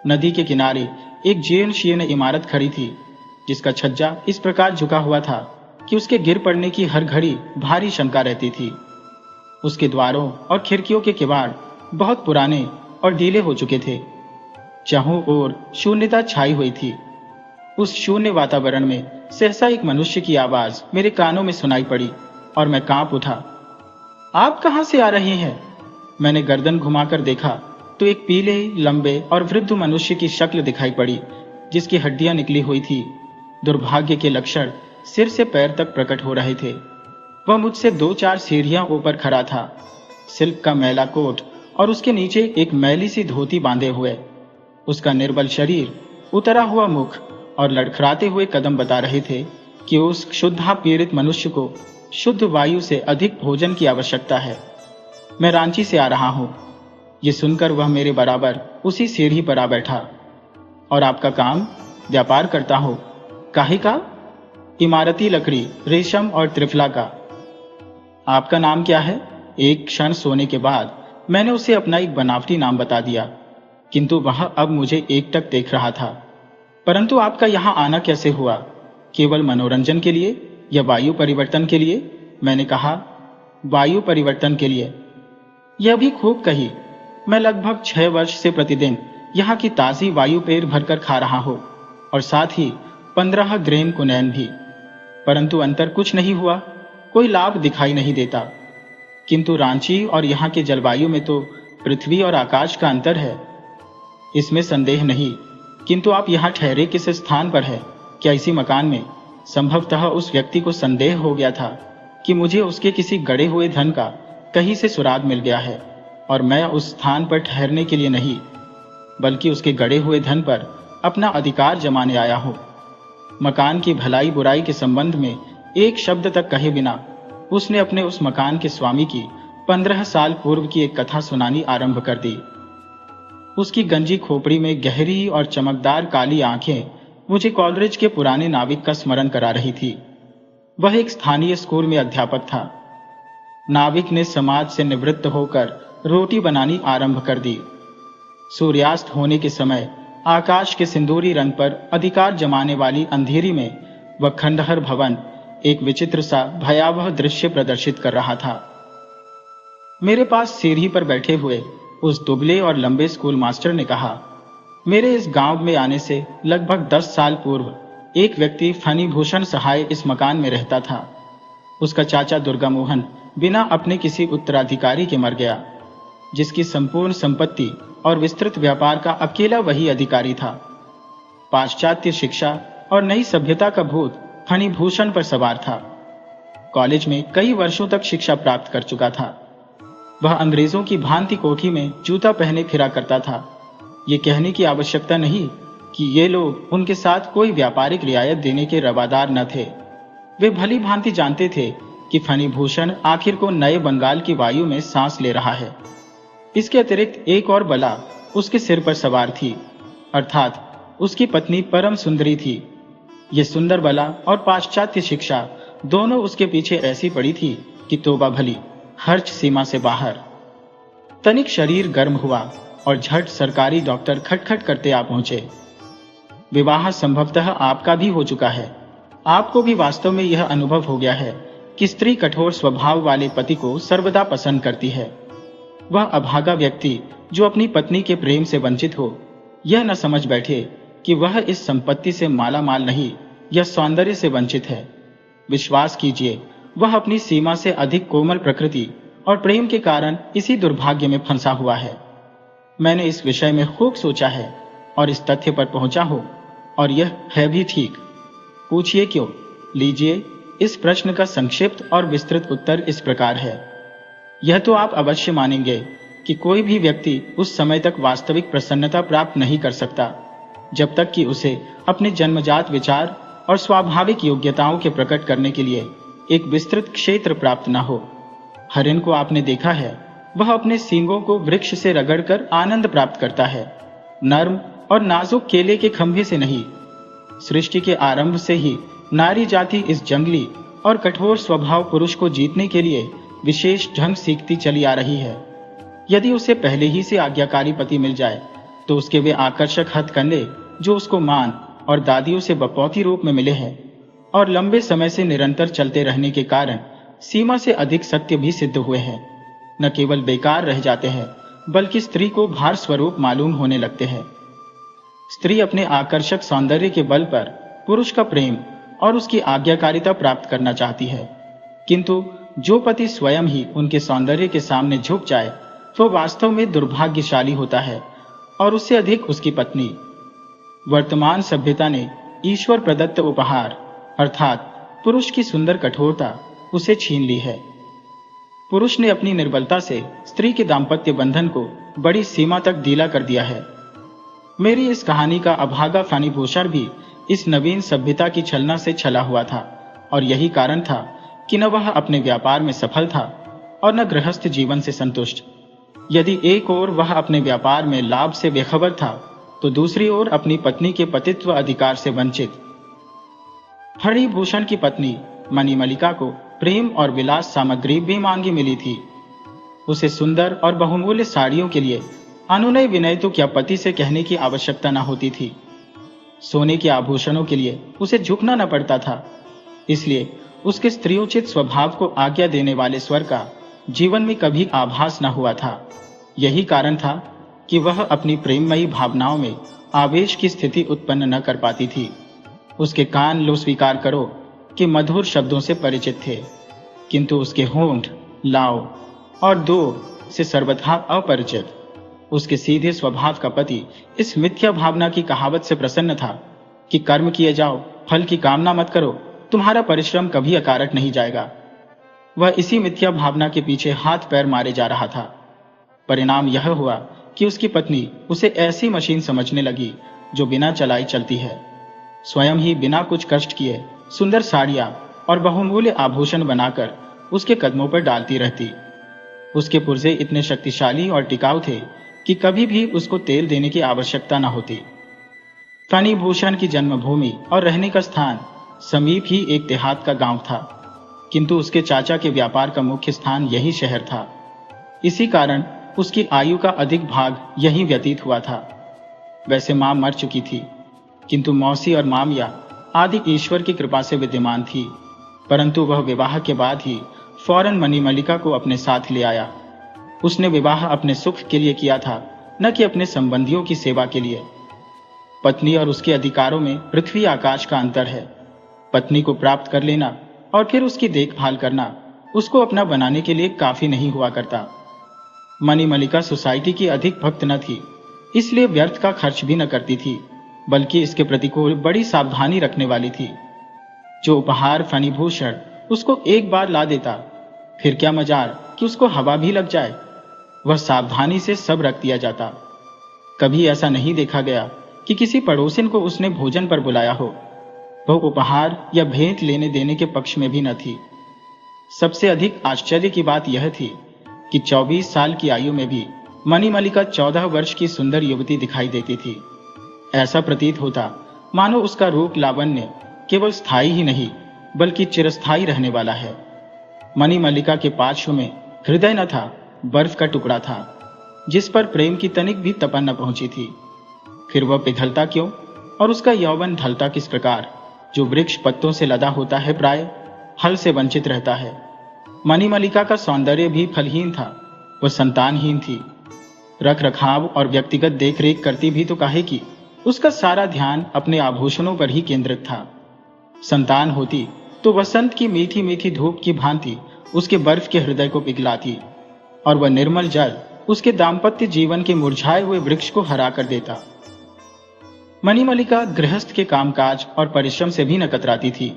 नदी के किनारे एक जीर्ण शीर्ण इमारत खड़ी थी, जिसका छज्जा इस प्रकार झुका हुआ था कि उसके गिर पड़ने की हर घड़ी भारी शंका रहती थी। उसके द्वारों और खिड़कियों के किवाड़ बहुत पुराने और ढीले हो चुके थे। चारों ओर शून्यता छाई हुई थी। उस शून्य वातावरण में सहसा एक मनुष्य की आवाज मेरे कानों में सुनाई पड़ी और मैं कांप उठा। आप कहां से आ रहे हैं? मैंने गर्दन घुमाकर देखा तो एक पीले, लंबे और वृद्ध मनुष्य की शक्ल दिखाई पड़ी, जिसकी हड्डियां निकली हुई थी। दुर्भाग्य के लक्षण सिर से पैर तक प्रकट हो रहे थे। वह मुझसे 2-4 सीढ़ियां ऊपर खड़ा था, सिल्क का मैला कोट और उसके नीचे एक मैली सी धोती बांधे हुए। उसका निर्बल शरीर, उतरा हुआ मुख और लड़खड़ाते हुए कदम बता रहे थे कि उस क्षुधा पीड़ित मनुष्य को शुद्ध वायु से अधिक भोजन की आवश्यकता है। मैं रांची से आ रहा हूं। ये सुनकर वह मेरे बराबर उसी सीढ़ी पर आ बैठा। और आपका काम? व्यापार करता हो। काहे का? इमारती लकड़ी, रेशम और त्रिफला का। आपका नाम क्या है? एक क्षण सोने के बाद मैंने उसे अपना एक बनावटी नाम बता दिया, किंतु वह अब मुझे एकटक देख रहा था। परंतु आपका यहां आना कैसे हुआ? केवल मनोरंजन के लिए या वायु परिवर्तन के लिए? मैंने कहा, वायु परिवर्तन के लिए। यह भी खूब कही। मैं लगभग 6 वर्ष से प्रतिदिन यहाँ की ताजी वायु पेट भरकर खा रहा हूं और साथ ही 15 ग्रेन कुनैन भी। परंतु अंतर कुछ नहीं हुआ, कोई लाभ दिखाई नहीं देता। किंतु रांची और यहाँ के जलवायु में तो पृथ्वी और आकाश का अंतर है, इसमें संदेह नहीं। किंतु आप यहाँ ठहरे किस स्थान पर है? क्या इसी मकान में? संभवतः उस व्यक्ति को संदेह हो गया था कि मुझे उसके किसी गड़े हुए धन का कहीं से सुराग मिल गया है और मैं उस स्थान पर ठहरने के लिए नहीं, बल्कि उसके गड़े हुए धन पर अपना अधिकार जमाने आया हूं। मकान की भलाई बुराई के संबंध में एक शब्द तक कहे बिना उसने अपने उस मकान के स्वामी की 15 साल पूर्व की एक कथा सुनानी आरंभ कर दी। उसकी गंजी खोपड़ी में गहरी और चमकदार काली आंखें मुझे कॉलेज के पुराने नाविक का स्मरण करा रही थी। वह एक स्थानीय स्कूल में अध्यापक था। नाविक ने समाज से निवृत्त होकर रोटी बनानी आरंभ कर दी। सूर्यास्त होने के समय आकाश के सिंदूरी रंग पर अधिकार जमाने वाली अंधेरी में वह खंडहर भवन एक विचित्र सा भयावह दृश्य प्रदर्शित कर रहा था। मेरे पास सीढ़ी पर बैठे हुए उस दुबले और लंबे स्कूल मास्टर ने कहा, मेरे इस गांव में आने से लगभग 10 साल पूर्व एक व्यक्ति फणिभूषण सहाय इस मकान में रहता था। उसका चाचा दुर्गा मोहन बिना अपने किसी उत्तराधिकारी के मर गया, जिसकी संपूर्ण संपत्ति और विस्तृत व्यापार का अकेला वही अधिकारी था। पाश्चात्य शिक्षा और नई सभ्यता का भूत फणिभूषण पर सवार था। कॉलेज में कई वर्षों तक शिक्षा प्राप्त कर चुका था। वह अंग्रेजों की भांति कोठी में जूता पहने फिरा करता था। ये कहने की आवश्यकता नहीं कि ये लोग उनके साथ कोई व्यापारिक रियायत देने के रवादार न थे। वे भली भांति जानते थे कि फणिभूषण आखिर को नए बंगाल की वायु में सांस ले रहा है। इसके अतिरिक्त एक और बला उसके सिर पर सवार थी, अर्थात उसकी पत्नी परम सुंदरी थी। ये सुंदर बला और पाश्चात्य शिक्षा दोनों उसके पीछे ऐसी पड़ी थी कि तौबा भली, हर्ष सीमा से बाहर। तनिक शरीर गर्म हुआ और झट सरकारी डॉक्टर खटखट करते आ पहुंचे। विवाह संभवतः आपका भी हो चुका है। आपको भी वास्तव में यह अनुभव हो गया है कि स्त्री कठोर स्वभाव वाले पति को सर्वदा पसंद करती है। वह अभागा व्यक्ति जो अपनी पत्नी के प्रेम से वंचित हो, यह न समझ बैठे कि वह इस संपत्ति से माला माल नहीं, यह सौंदर्य से वंचित है। विश्वास कीजिए, वह अपनी सीमा से अधिक कोमल प्रकृति और प्रेम के कारण इसी दुर्भाग्य में फंसा हुआ है। मैंने इस विषय में खूब सोचा है और इस तथ्य पर पहुंचा हूं, और यह है भी ठीक। पूछिए क्यों? लीजिए, इस प्रश्न का संक्षिप्त और विस्तृत उत्तर इस प्रकार है। यह तो आप अवश्य मानेंगे कि कोई भी व्यक्ति उस समय तक वास्तविक प्रसन्नता प्राप्त नहीं कर सकता जब तक कि उसे अपने जन्मजात विचार और स्वाभाविक योग्यताओं के प्रकट करने के लिए एक विस्तृत क्षेत्र प्राप्त न हो। हरिण को आपने देखा है, वह अपने सींगों को वृक्ष से रगड़कर आनंद प्राप्त करता है, नर्म और नाजुक केले के खंभे से नहीं। सृष्टि के आरंभ से ही नारी जाति इस जंगली और कठोर स्वभाव पुरुष को जीतने के लिए विशेष ढंग सीखती चली आ रही है। यदि उसे पहले ही से आज्ञाकारी पति मिल जाए तो उसके वे आकर्षक हथकंडे जो उसको मान और दादियों से बपौती रूप में मिले हैं और लंबे समय से निरंतर चलते रहने के कारण सीमा से अधिक सत्य भी सिद्ध हुए हैं। न केवल बेकार रह जाते हैं, बल्कि स्त्री को भार स्वरूप मालूम होने लगते हैं। स्त्री अपने आकर्षक सौंदर्य के बल पर पुरुष का प्रेम और उसकी आज्ञाकारिता प्राप्त करना चाहती है, किंतु जो पति स्वयं ही उनके सौंदर्य के सामने झुक जाए वो वास्तव में दुर्भाग्यशाली होता है, और उससे अधिक उसकी पत्नी। वर्तमान सभ्यता ने ईश्वर प्रदत्त उपहार अर्थात पुरुष की सुंदर कठोरता उसे छीन ली है। पुरुष ने अपनी निर्बलता से स्त्री के दाम्पत्य बंधन को बड़ी सीमा तक ढीला कर दिया है। मेरी इस कहानी का अभागा फणिभूषण भी इस नवीन सभ्यता की छलना से छला हुआ था, और यही कारण था कि न वह अपने व्यापार में सफल था और न गृहस्थ जीवन से संतुष्ट। यदि एक ओर वह अपने व्यापार में लाभ से बेखबर था, तो दूसरी ओर अपनी पत्नी के पतित्व अधिकार से वंचित। फणिभूषण की पत्नी मणिमल्लिका को प्रेम और विलास सामग्री बेमांगी मिली थी। उसे सुंदर और बहुमूल्य साड़ियों के लिए अनुनय विनय तो क्या पति से कहने की आवश्यकता न होती थी। सोने के आभूषणों के लिए उसे झुकना न पड़ता था। इसलिए उसके स्त्रियोचित स्वभाव को आज्ञा देने वाले स्वर का जीवन में कभी आभास न हुआ था। यही कारण था कि वह अपनी प्रेममयी भावनाओं में आवेश की स्थिति उत्पन्न न कर पाती थी। उसके कान, लो स्वीकार करो, कि मधुर शब्दों से परिचित थे, किंतु उसके होंठ, लाओ और दो से सर्वथा अपरिचित। उसके सीधे स्वभाव का पति इस मिथ्या भावना की कहावत से प्रसन्न था कि कर्म किए जाओ, फल की कामना मत करो, तुम्हारा परिश्रम कभी अकारक नहीं जाएगा। वह इसी मिथ्या भावना के पीछे हाथ पैर मारे जा रहा था। परिणाम यह हुआ कि उसकी पत्नी उसे ऐसी मशीन समझने लगी जो बिना चलाई चलती है। स्वयं ही बिना कुछ कष्ट किए सुंदर साड़ियां और बहुमूल्य आभूषण बनाकर उसके कदमों पर डालती रहती। उसके पुर्जे इतने शक्तिशाली और टिकाऊ थे कि कभी भी उसको तेल देने की आवश्यकता न होती। फणिभूषण की जन्मभूमि और रहने का स्थान समीप ही एक देहात का गांव था, किंतु उसके चाचा के व्यापार का मुख्य स्थान यही शहर था। इसी कारण उसकी आयु का अधिक भाग यहीं व्यतीत हुआ था। वैसे मां मर चुकी थी, किंतु मौसी और मामिया आदि ईश्वर की कृपा से विद्यमान थी, परंतु वह विवाह के बाद ही फौरन मणिमल्लिका को अपने साथ ले आया। उसने विवाह अपने सुख के लिए किया था, न कि अपने संबंधियों की सेवा के लिए। पत्नी और उसके अधिकारों में पृथ्वी आकाश का अंतर है। पत्नी को प्राप्त कर लेना और फिर उसकी देखभाल करना उसको अपना बनाने के लिए काफी नहीं हुआ करता। मणिमल्लिका सोसाइटी की अधिक भक्त न थी, इसलिए व्यर्थ का खर्च भी न करती थी, बल्कि इसके प्रतिकूल बड़ी सावधानी रखने वाली थी। जो उपहार फणिभूषण उसको एक बार ला देता, फिर क्या मजार कि उसको हवा भी लग जाए, वह सावधानी से सब रख दिया जाता। कभी ऐसा नहीं देखा गया कि किसी पड़ोसिन को उसने भोजन पर बुलाया हो। वह उपहार या भेंट लेने देने के पक्ष में भी न थी। सबसे अधिक आश्चर्य की बात यह थी कि 24 साल की आयु में भी मणिमल्लिका 14 वर्ष की सुंदर युवती दिखाई देती थी। ऐसा प्रतीत होता मानो उसका रूप लावण्य केवल स्थायी ही नहीं बल्कि चिरस्थायी रहने वाला है। मणिमल्लिका के पार्श्व में हृदय न था, बर्फ का टुकड़ा था, जिस पर प्रेम की तनिक भी तपन न पहुंची थी। फिर वह पिघलता क्यों और उसका यौवन ढलता किस प्रकार, जो वृक्ष पत्तों से लदा होता है प्राय फल से वंचित रहता है। मणिमल्लिका का सौंदर्य भी फलहीन था, वह संतानहीन थी। रख रखाव और व्यक्तिगत देखरेख करती भी तो काहे की, उसका सारा ध्यान अपने आभूषणों पर ही केंद्रित था। संतान होती तो वसंत की मीठी मीठी धूप की भांति उसके बर्फ के हृदय को पिघलाती, और वह निर्मल जल उसके दाम्पत्य जीवन के मुरझाए हुए वृक्ष को हरा कर देता। मणिमल्लिका गृहस्थ के कामकाज और परिश्रम से भी न कतराती थी।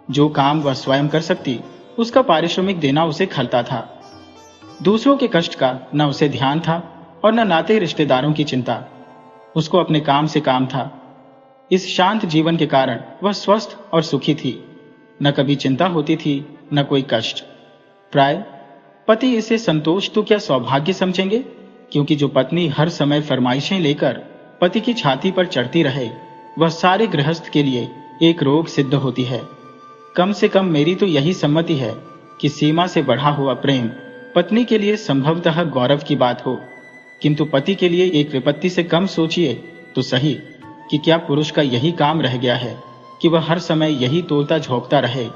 जो काम वह स्वयं कर सकती उसका पारिश्रमिक देना उसे खलता था। दूसरों के कष्ट का न उसे ध्यान था और न नाते रिश्तेदारों की चिंता। उसको अपने काम से काम था। इस शांत जीवन के कारण वह स्वस्थ और सुखी थी। न कभी चिंता होती थी, न कोई कष्ट। प्राय पति इसे संतोष तो क्या सौभाग्य समझेंगे, क्योंकि जो पत्नी हर समय फरमाइशें लेकर पति की छाती पर चढ़ती रहे, वह सारे गृहस्थ के लिए एक रोग सिद्ध होती है। कम से कम मेरी तो यही सम्मति है कि सीमा से बढ़ा हुआ प्रेम पत्नी के लिए संभवतः गौरव की बात हो, किंतु पति के लिए एक विपत्ति से कम सोचिए तो सही कि क्या पुरुष का यही काम रह गया है कि वह हर समय यही तोलता झोंकता रहे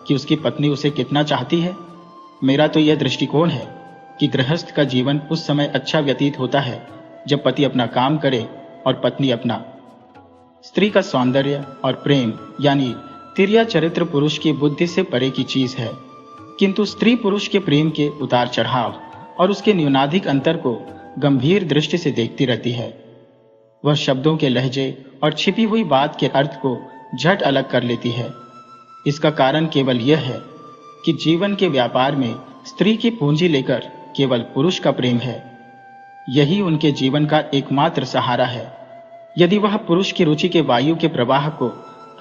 कि उसकी पत्नी उसे कितना चाहती है। मेरा तो यह दृष्टिकोण है कि गृहस्थ का जीवन उस समय अच्छा व्यतीत होता है जब पति अपना काम करे और पत्नी अपना। स्त्री का सौंदर्य और प्रेम यानी तिर्या चरित्र पुरुष की बुद्धि से परे की चीज है, किंतु स्त्री पुरुष के प्रेम के उतार चढ़ाव और उसके न्यूनाधिक अंतर को गंभीर दृष्टि से देखती रहती है। वह शब्दों के लहजे और छिपी हुई बात के अर्थ को झट अलग कर लेती है। इसका कारण केवल यह है कि जीवन के व्यापार में स्त्री की पूंजी लेकर केवल पुरुष का प्रेम है। यही उनके जीवन का एकमात्र सहारा है। यदि वह पुरुष की रुचि के वायु के प्रवाह को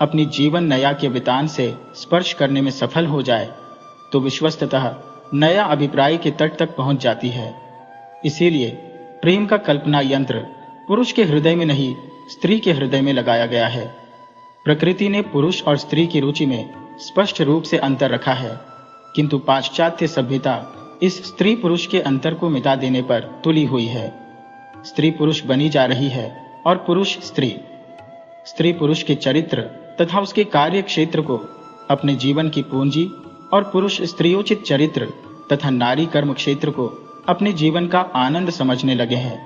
अपनी जीवन नया के वितान से स्पर्श करने में सफल हो जाए तो विश्वस्ततः नया अभिप्राय के तट तक पहुंच जाती है। इसीलिए प्रेम का कल्पना यंत्र पुरुष के हृदय में नहीं, स्त्री के हृदय में लगाया गया है। प्रकृति ने पुरुष और स्त्री की रुचि में स्पष्ट रूप से अंतर रखा है, किंतु पाश्चात्य सभ्यता इस स्त्री पुरुष के अंतर को मिटा देने पर तुली हुई है। स्त्री पुरुष बनी जा रही है और पुरुष स्त्री। स्त्री पुरुष के चरित्र तथा उसके कार्य क्षेत्र को अपने जीवन की पूंजी और पुरुष स्त्रियोचित चरित्र तथा नारी कर्म क्षेत्र को अपने जीवन का आनंद समझने लगे हैं।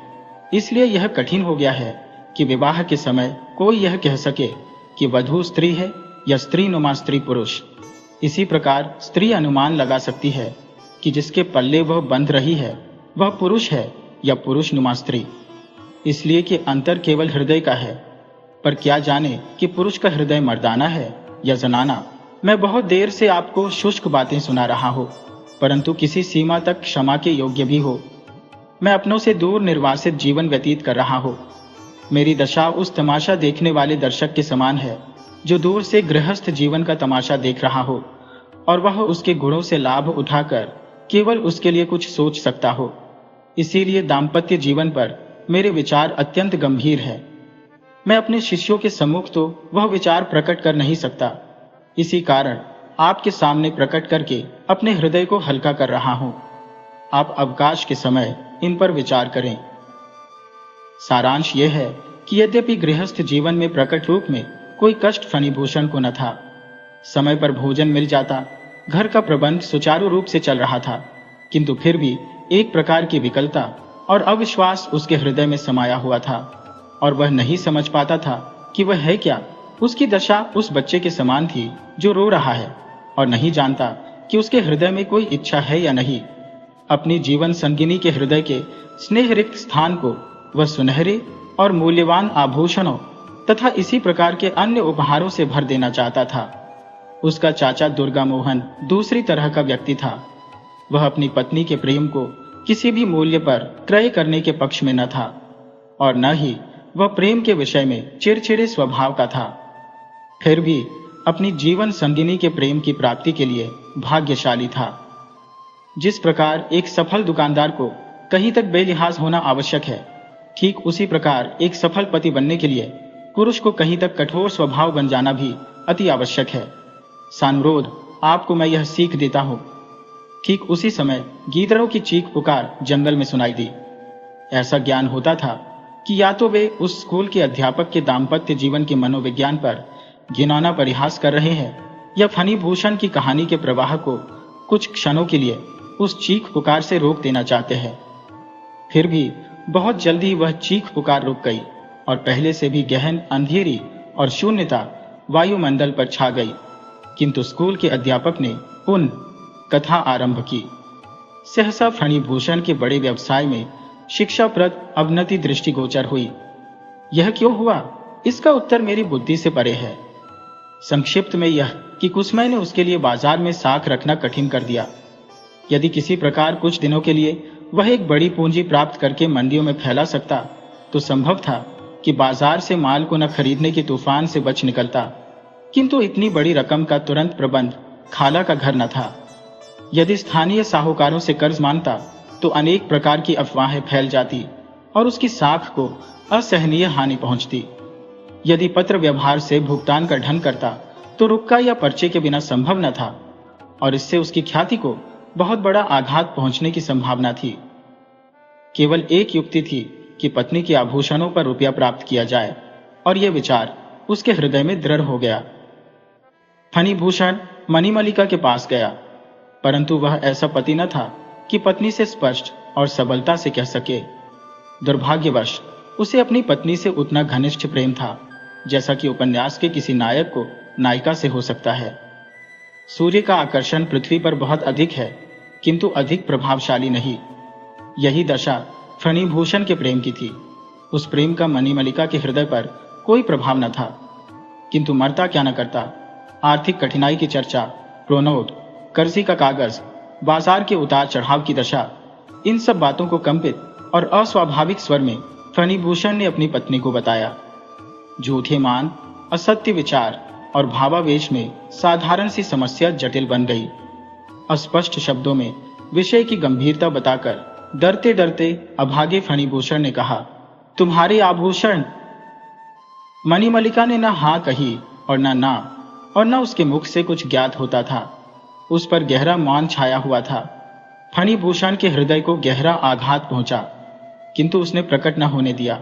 इसलिए यह कठिन हो गया है कि विवाह के समय कोई यह कह सके कि वधू स्त्री है या स्त्री नुमा स्त्री पुरुष। इसी प्रकार स्त्री अनुमान लगा सकती है कि जिसके पल्ले वह बंध रही है वह पुरुष है या पुरुष नुमा स्त्री, इसलिए कि अंतर केवल हृदय का है। पर क्या जाने कि पुरुष का हृदय मर्दाना है या जनाना। मैं बहुत देर से आपको शुष्क बातें सुना रहा हूँ, परंतु किसी सीमा तक क्षमा के योग्य भी हो। मैं अपनों से दूर निर्वासित जीवन व्यतीत कर रहा हूँ। मेरी दशा उस तमाशा देखने वाले दर्शक के समान है जो दूर से गृहस्थ जीवन का तमाशा देख रहा हो और वह उसके गुणों से लाभ उठाकर केवल उसके लिए कुछ सोच सकता हो। इसीलिए दाम्पत्य जीवन पर मेरे विचार अत्यंत गंभीर है। मैं अपने शिष्यों के सम्मुख तो वह विचार प्रकट कर नहीं सकता। इसी कारण आपके सामने प्रकट करके अपने हृदय को हल्का कर रहा हूं। आप अवकाश के समय इन पर विचार करें। सारांश यह है कि यद्यपि गृहस्थ जीवन में प्रकट रूप में कोई कष्ट फणिभूषण को न था। समय पर भोजन मिल जाता, घर का प्रबंध सुचारू रूप से चल रहा था, किंतु फिर भी एक प्रकार की विकलता और अविश्वास उसके हृदय में समाया हुआ था और वह नहीं समझ पाता था कि वह है क्या। उसकी दशा उस बच्चे के समान थी जो रो रहा है और नहीं जानता कि उसके हृदय में कोई इच्छा है या नहीं। अपनी जीवन संगिनी के हृदय के स्नेह रिक्त स्थान को वह सुनहरे और मूल्यवान आभूषणों तथा इसी प्रकार के अन्य उपहारों से भर देना चाहता था। उसका चाचा दुर्गा मोहन दूसरी तरह का व्यक्ति था। वह अपनी पत्नी के प्रेम को किसी भी मूल्य पर क्रय करने के पक्ष में न था और न ही वह प्रेम के विषय में चिड़चिड़े स्वभाव का था। फिर भी अपनी जीवन संगिनी के प्रेम की प्राप्ति के लिए भाग्यशाली था। जिस प्रकार एक सफल दुकानदार को कहीं तक बेलिहाज होना आवश्यक है, ठीक उसी प्रकार एक सफल पति बनने के लिए पुरुष को कहीं तक कठोर स्वभाव बन जाना भी अति आवश्यक है। सानुरोध आपको मैं यह सीख देता हूँ। ठीक उसी समय गीदड़ों की चीख पुकार जंगल में सुनाई दी। ऐसा ज्ञान होता था कि या तो वे उस स्कूल के अध्यापक के दाम्पत्य जीवन के मनोविज्ञान पर घिनौना परिहास कर रहे हैं या फणिभूषण की कहानी के प्रवाह को कुछ क्षणों के लिए उस चीख पुकार से रोक देना चाहते हैं। फिर भी बहुत जल्दी वह चीख पुकार रुक गई और पहले से भी गहन अंधेरी और शून्यता वायुमंडल पर छा गई। किंतु स्कूल के अध्यापक ने पुनः कथा आरंभ की। सहसा फणिभूषण के बड़े व्यवसाय में शिक्षाप्रद अवनति दृष्टिगोचर हुई। यह क्यों हुआ, इसका उत्तर मेरी बुद्धि से परे है। संक्षिप्त में यह कि कुसुमय ने उसके लिए बाजार में साख रखना कठिन कर दिया। यदि किसी प्रकार कुछ दिनों के लिए वह एक बड़ी पूंजी प्राप्त करके मंडियों में फैला सकता तो संभव था कि बाजार से माल को न खरीदने के तूफान से बच निकलता, किंतु इतनी बड़ी रकम का तुरंत प्रबंध खाला का घर न था। यदि स्थानीय साहूकारों से कर्ज मांगता तो अनेक प्रकार की अफवाहें फैल जाती और उसकी साख को असहनीय हानि पहुंचती। यदि पत्र व्यवहार से भुगतान का ढंग करता तो रुक्का या पर्चे के बिना संभव न था और इससे उसकी ख्याति को बहुत बड़ा आघात पहुंचने की संभावना थी। केवल एक युक्ति थी कि पत्नी के आभूषणों पर रुपया प्राप्त किया जाए और यह विचार उसके हृदय में दृढ़ हो गया। फणिभूषण मणिमल्लिका के पास गया, परंतु वह ऐसा पति न था कि पत्नी से स्पष्ट और सबलता से कह सके। दुर्भाग्यवश उसे अपनी पत्नी से उतना घनिष्ठ प्रेम था जैसा कि उपन्यास के किसी नायक को नायिका से हो सकता है। सूर्य का आकर्षण पृथ्वी पर बहुत अधिक है, किंतु अधिक प्रभावशाली नहीं। यही दशा फणिभूषण के प्रेम की थी। उस प्रेम का मणिमल्लिका के हृदय पर कोई प्रभाव न था, किंतु मरता क्या न करता। आर्थिक कठिनाई की चर्चा, प्रोनोट, कर्जी का कागज, बाजार के उतार चढ़ाव की दशा, इन सब बातों को कंपित और अस्वाभाविक स्वर में फणिभूषण ने अपनी पत्नी को बताया। झूठे मान, असत्य विचार और भावावेश में साधारण सी समस्या जटिल बन गई। अस्पष्ट शब्दों में विषय की गंभीरता बताकर डरते डरते अभागे फणिभूषण ने कहा, तुम्हारे आभूषण। मणिमल्लिका ने न हाँ कही और न और न उसके मुख से कुछ ज्ञात होता था। उस पर गहरा मौन छाया हुआ था। फणिभूषण के हृदय को गहरा आघात पहुंचा, किंतु उसने प्रकट न होने दिया।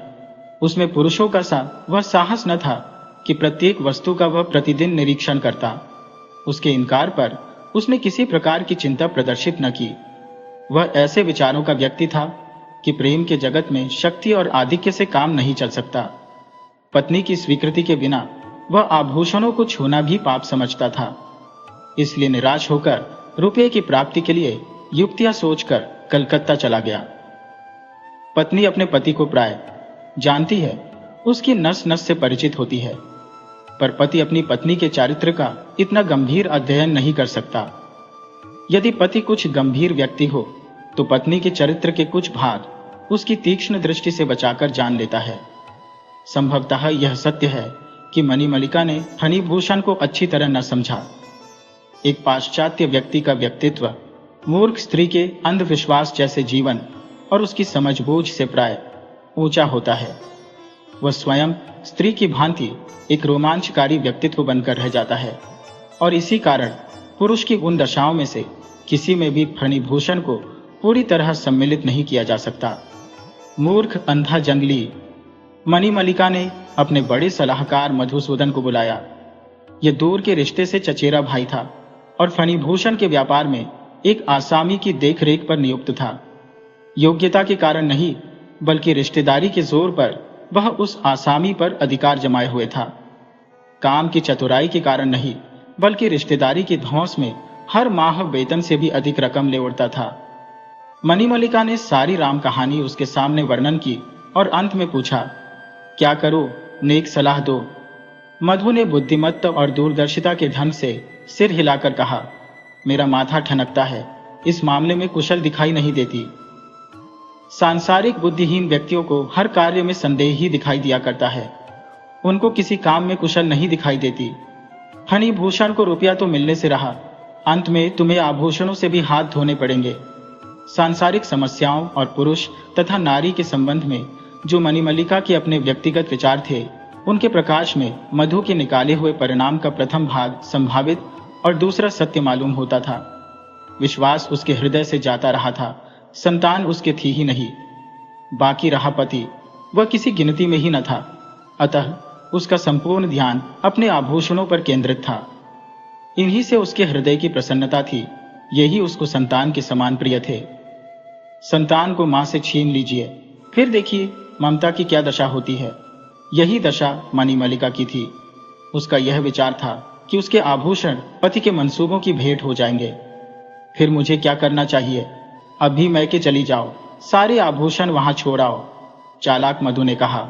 उसमें पुरुषों का सा वह साहस न था कि प्रत्येक वस्तु का वह प्रतिदिन निरीक्षण करता। उसके इनकार पर उसने किसी प्रकार की चिंता प्रदर्शित न की। वह ऐसे विचारों का व्यक्ति था कि प्रेम के जगत में शक्ति और आधिक्य से काम नहीं चल सकता। पत्नी की स्वीकृति के बिना वह आभूषणों को छूना भी पाप समझता था। इसलिए निराश होकर रुपये की प्राप्ति के लिए युक्तियां सोचकर कलकत्ता चला गया। पत्नी अपने पति को प्राय जानती है, उसकी नस नस से परिचित होती है, पर पति अपनी पत्नी के चारित्र का इतना गंभीर अध्ययन नहीं कर सकता। यदि पति कुछ गंभीर व्यक्ति हो तो पत्नी के चरित्र के कुछ भाग उसकी तीक्ष्ण दृष्टि से बचाकर जान लेता है। संभवतः यह सत्य है कि मणिमल्लिका ने फणिभूषण को अच्छी तरह न समझा। एक पाश्चात्य व्यक्ति का व्यक्तित्व मूर्ख स्त्री के अंधविश्वास जैसे जीवन और उसकी समझबूझ से प्राय ऊंचा होता है। वह स्वयं स्त्री की भांति एक रोमांचकारी व्यक्तित्व बनकर रह जाता है, और इसी कारण पुरुष की उन दशाओं में से किसी में भी फणिभूषण को पूरी तरह सम्मिलित नहीं किया जा सकता। मूर्ख अंधा जंगली। मणिमल्लिका ने अपने बड़े सलाहकार मधुसूदन को बुलाया। यह दूर के रिश्ते से चचेरा भाई था और फणिभूषण के व्यापार में एक आसामी की देखरेख पर नियुक्त था। योग्यता के कारण नहीं, बल्कि रिश्तेदारी के जोर पर वह उस आसामी पर अधिकार जमाए हुए था। काम की चतुराई के कारण नहीं, बल्कि रिश्तेदारी की धौंस में हर माह वेतन से भी अधिक रकम ले उड़ता था। मणिमल्लिका ने सारी राम कहानी उसके सामने वर्णन की और अंत में पूछा, क्या करो, नेक सलाह दो। मधु ने बुद्धिमत्ता और दूरदर्शिता के ढंग से सिर हिलाकर कहा, मेरा माथा ठनकता है, इस मामले में कुशल दिखाई नहीं देती। सांसारिक बुद्धिहीन व्यक्तियों को हर कार्य में संदेह ही दिखाई दिया करता है, उनको किसी काम में कुशल नहीं दिखाई देती। फणिभूषण को रुपया तो मिलने से रहा, अंत में तुम्हें आभूषणों से भी हाथ धोने पड़ेंगे। सांसारिक समस्याओं और पुरुष तथा नारी के संबंध में जो मणिमल्लिका के अपने व्यक्तिगत विचार थे, उनके प्रकाश में मधु के निकाले हुए परिणाम का प्रथम भाग संभावित और दूसरा सत्य मालूम होता था। विश्वास उसके हृदय से जाता रहा था। संतान उसके थी ही नहीं। बाकी रहा पति, वह किसी गिनती में ही न था। अतः उसका संपूर्ण ध्यान अपने आभूषणों पर केंद्रित था। इन्हीं से उसके हृदय की प्रसन्नता थी। यही उसको संतान के समान प्रिय थे। संतान को मां से छीन लीजिए, फिर देखिए ममता की क्या दशा होती है। यही दशा मणिमल्लिका की थी। उसका यह विचार था कि उसके आभूषण पति के मंसूबों की भेंट हो जाएंगे। फिर मुझे क्या करना चाहिए? अभी मैके चली जाओ, सारे आभूषण वहां छोड़ आओ, चालाक मधु ने कहा।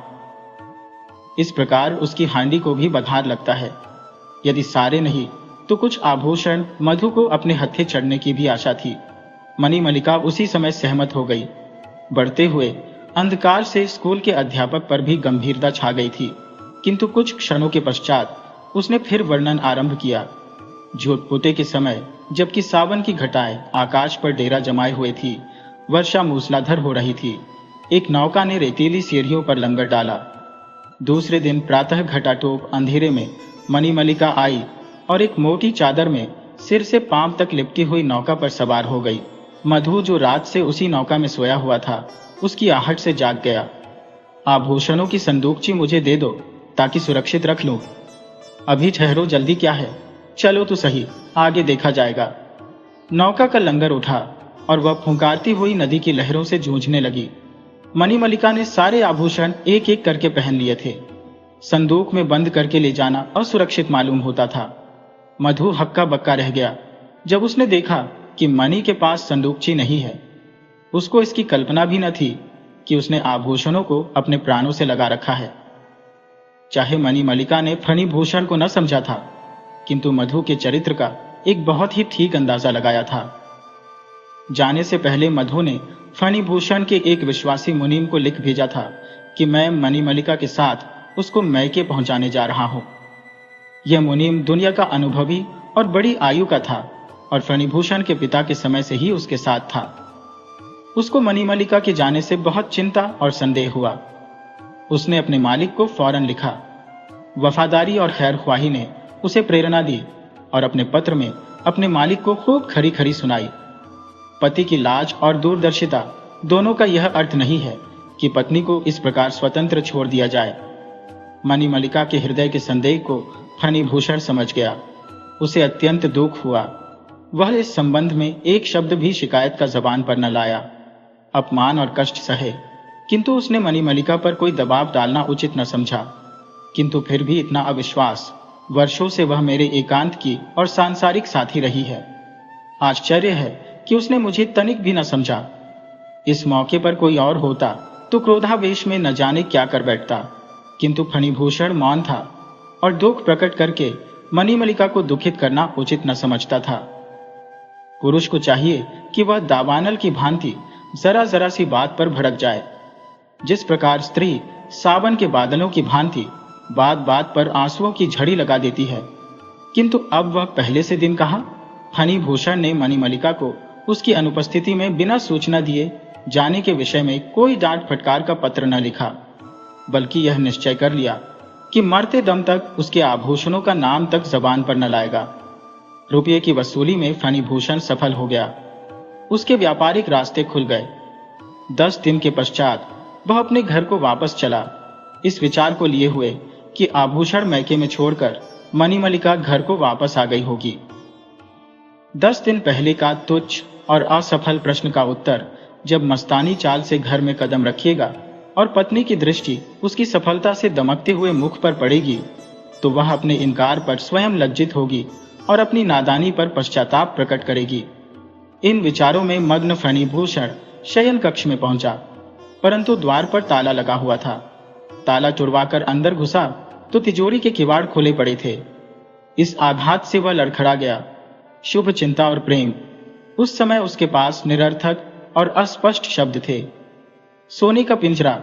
इस प्रकार उसकी हांडी को भी बघार लगता है। यदि सारे नहीं तो कुछ आभूषण मधु को अपने हत्थे चढ़ने की भी आशा थी। मणिमल्लिका उसी समय सहमत हो गई। बढ़ते हुए अंधकार से स्कूल के अध्यापक पर भी गंभीरता छा गई थी, किंतु कुछ क्षणों के पश्चात उसने फिर वर्णन आरंभ किया। झूठपुटे के समय, जबकि सावन की घटाएं आकाश पर डेरा जमाए हुए थी, वर्षा मूसलाधार हो रही थी, एक नौका ने रेतीली सीढ़ियों पर लंगर डाला। दूसरे दिन प्रातः घटाटोप अंधेरे में मणिमल्लिका आई और एक मोटी चादर में सिर से पांव तक लिपटी हुई नौका पर सवार हो गई। मधु, जो रात से उसी नौका में सोया हुआ था, उसकी आहट से जाग गया। आभूषणों की संदूकची मुझे दे दो ताकि सुरक्षित रख लूं। अभी ठहरो, जल्दी क्या है? चलो तो सही, आगे देखा जाएगा। नौका का लंगर उठा और वह फुंकारती हुई नदी की लहरों से जूझने लगी। मणिमल्लिका ने सारे आभूषण एक एक करके पहन लिए थे। संदूक में बंद करके ले जाना असुरक्षित मालूम होता था। मधु हक्का बक्का रह गया जब उसने देखा कि मणि के पास संदूकची नहीं है। उसको इसकी कल्पना भी न थी कि उसने आभूषणों को अपने प्राणों से लगा रखा है। चाहे मणिमल्लिका ने फणिभूषण को न समझा था, किंतु मधु के चरित्र का एक बहुत ही ठीक अंदाजा लगाया था। जाने से पहले मधु ने फणिभूषण के एक विश्वासी मुनीम को लिख भेजा था कि मैं मणिमल्लिका के साथ उसको मैके पहुंचाने जा रहा हूं। यह मुनीम दुनिया का अनुभवी और बड़ी आयु का था और फणिभूषण के पिता के समय से ही उसके साथ था। उसको मणिमल्लिका के जाने से बहुत चिंता और संदेह हुआ। उसने अपने मालिक को फौरन लिखा। वफादारी और खैरख्वाही ने उसे प्रेरणा दी और अपने पत्र में अपने मालिक को खूब खरी खरी सुनाई। पति की लाज और दूरदर्शिता दोनों का यह अर्थ नहीं है कि पत्नी को इस प्रकार स्वतंत्र छोड़ दिया जाए। मणिमल्लिका के हृदय के संदेह को फणिभूषण समझ गया। उसे अत्यंत दुख हुआ। वह इस संबंध में एक शब्द भी शिकायत का जबान पर न लाया। अपमान और कष्ट सहे, किंतु उसने मणिमल्लिका पर कोई दबाव डालना उचित न समझा। किंतु फिर भी इतना अविश्वास। वर्षों से वह मेरे एकांत की और सांसारिक साथी रही है। आश्चर्य है कि उसने मुझे तनिक भी न समझा। इस मौके पर कोई और होता तो क्रोधावेश में न जाने क्या कर बैठता, किंतु फणिभूषण मौन था और दुख प्रकट करके मणिमल्लिका को दुखित करना उचित न समझता था। पुरुष को चाहिए कि वह दावानल की भांति जरा जरा सी बात पर भड़क जाए। जिस प्रकार स्त्री सावन के बादलों की भांति बात बात पर आंसुओं की झड़ी लगा देती है, किंतु अब वह पहले से दिन कहाँ। फणिभूषण ने मणिमल्लिका को उसकी अनुपस्थिति में बिना सूचना दिए जाने के विषय में कोई डांट फटकार का पत्र न लिखा, बल्कि यह निश्चय कर लिया कि मरते दम तक उसके आभूषणों का नाम तक जबान पर न लाएगा। रुपये की वसूली में फणिभूषण सफल हो गया। उसके व्यापारिक रास्ते खुल गए। 10 दिन के पश्चात वह अपने घर को वापस चला, इस विचार को लिए हुए कि आभूषण मैके में छोड़कर मणिमल्लिका घर को वापस आ गई होगी। 10 दिन पहले का तुच्छ और असफल प्रश्न का उत्तर जब मस्तानी चाल से घर में कदम रखिएगा और पत्नी की दृष्टि उसकी सफलता से दमकते हुए मुख पर पड़ेगी, तो वह अपने इनकार पर स्वयं लज्जित होगी और अपनी नादानी पर पश्चाताप प्रकट करेगी। इन विचारों में मग्न फणिभूषण शयन कक्ष में पहुंचा, परंतु द्वार पर ताला लगा हुआ था। ताला तुड़वाकर अंदर घुसा तो तिजोरी के किवाड़ खुले पड़े थे। इस आघात से वह लड़खड़ा गया। शुभ चिंता और प्रेम, उस समय उसके पास निरर्थक और अस्पष्ट शब्द थे। सोने का पिंजरा,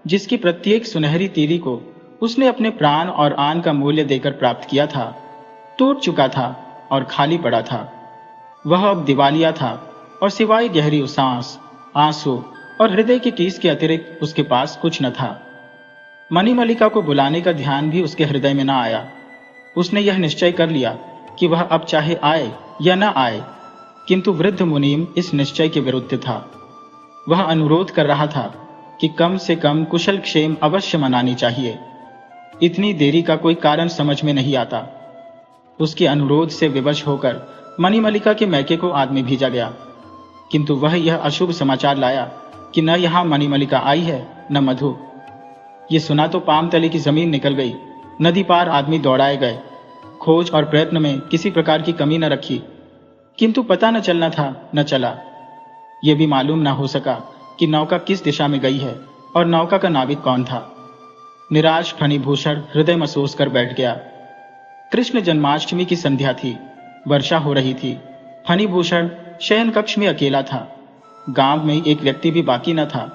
जिसकी प्रत्येक सुनहरी तीली को उसने अपने प्राण और आन का मूल्य देकर प्राप्त किया था, टूट चुका था और खाली पड़ा था। वह अब दिवालिया था और सिवाय गहरी सांस, आंसू और हृदय की टीस के अतिरिक्त उसके पास कुछ न था। मणिमल्लिका को बुलाने का ध्यान भी उसके हृदय में न आया। उसने यह निश्चय कर लिया कि वह अब चाहे आए या न आए, किंतु वृद्ध मुनीम इस निश्चय के विरुद्ध था। वह अनुरोध कर रहा था कि कम से कम कुशल क्षेम अवश्य मनानी चाहिए। इतनी देरी का कोई कारण समझ में नहीं आता। उसके अनुरोध से विवश होकर मणिमल्लिका के मैके को आदमी भेजा गया, किंतु वह यह अशुभ समाचार लाया कि न यहाँ मणिमल्लिका आई है न मधु। ये सुना तो पाम तले की जमीन निकल गई। नदी पार आदमी दौड़ाए गए। खोज और प्रयत्न में किसी प्रकार की कमी न रखी, किंतु पता न चलना था न चला। यह भी मालूम न हो सका कि नौका किस दिशा में गई है और नौका का नाविक कौन था। निराश फणिभूषण हृदय महसूस कर बैठ गया। कृष्ण जन्माष्टमी की संध्या थी। वर्षा हो रही थी। फणिभूषण शयन कक्ष में अकेला था। गांव में एक व्यक्ति भी बाकी न था।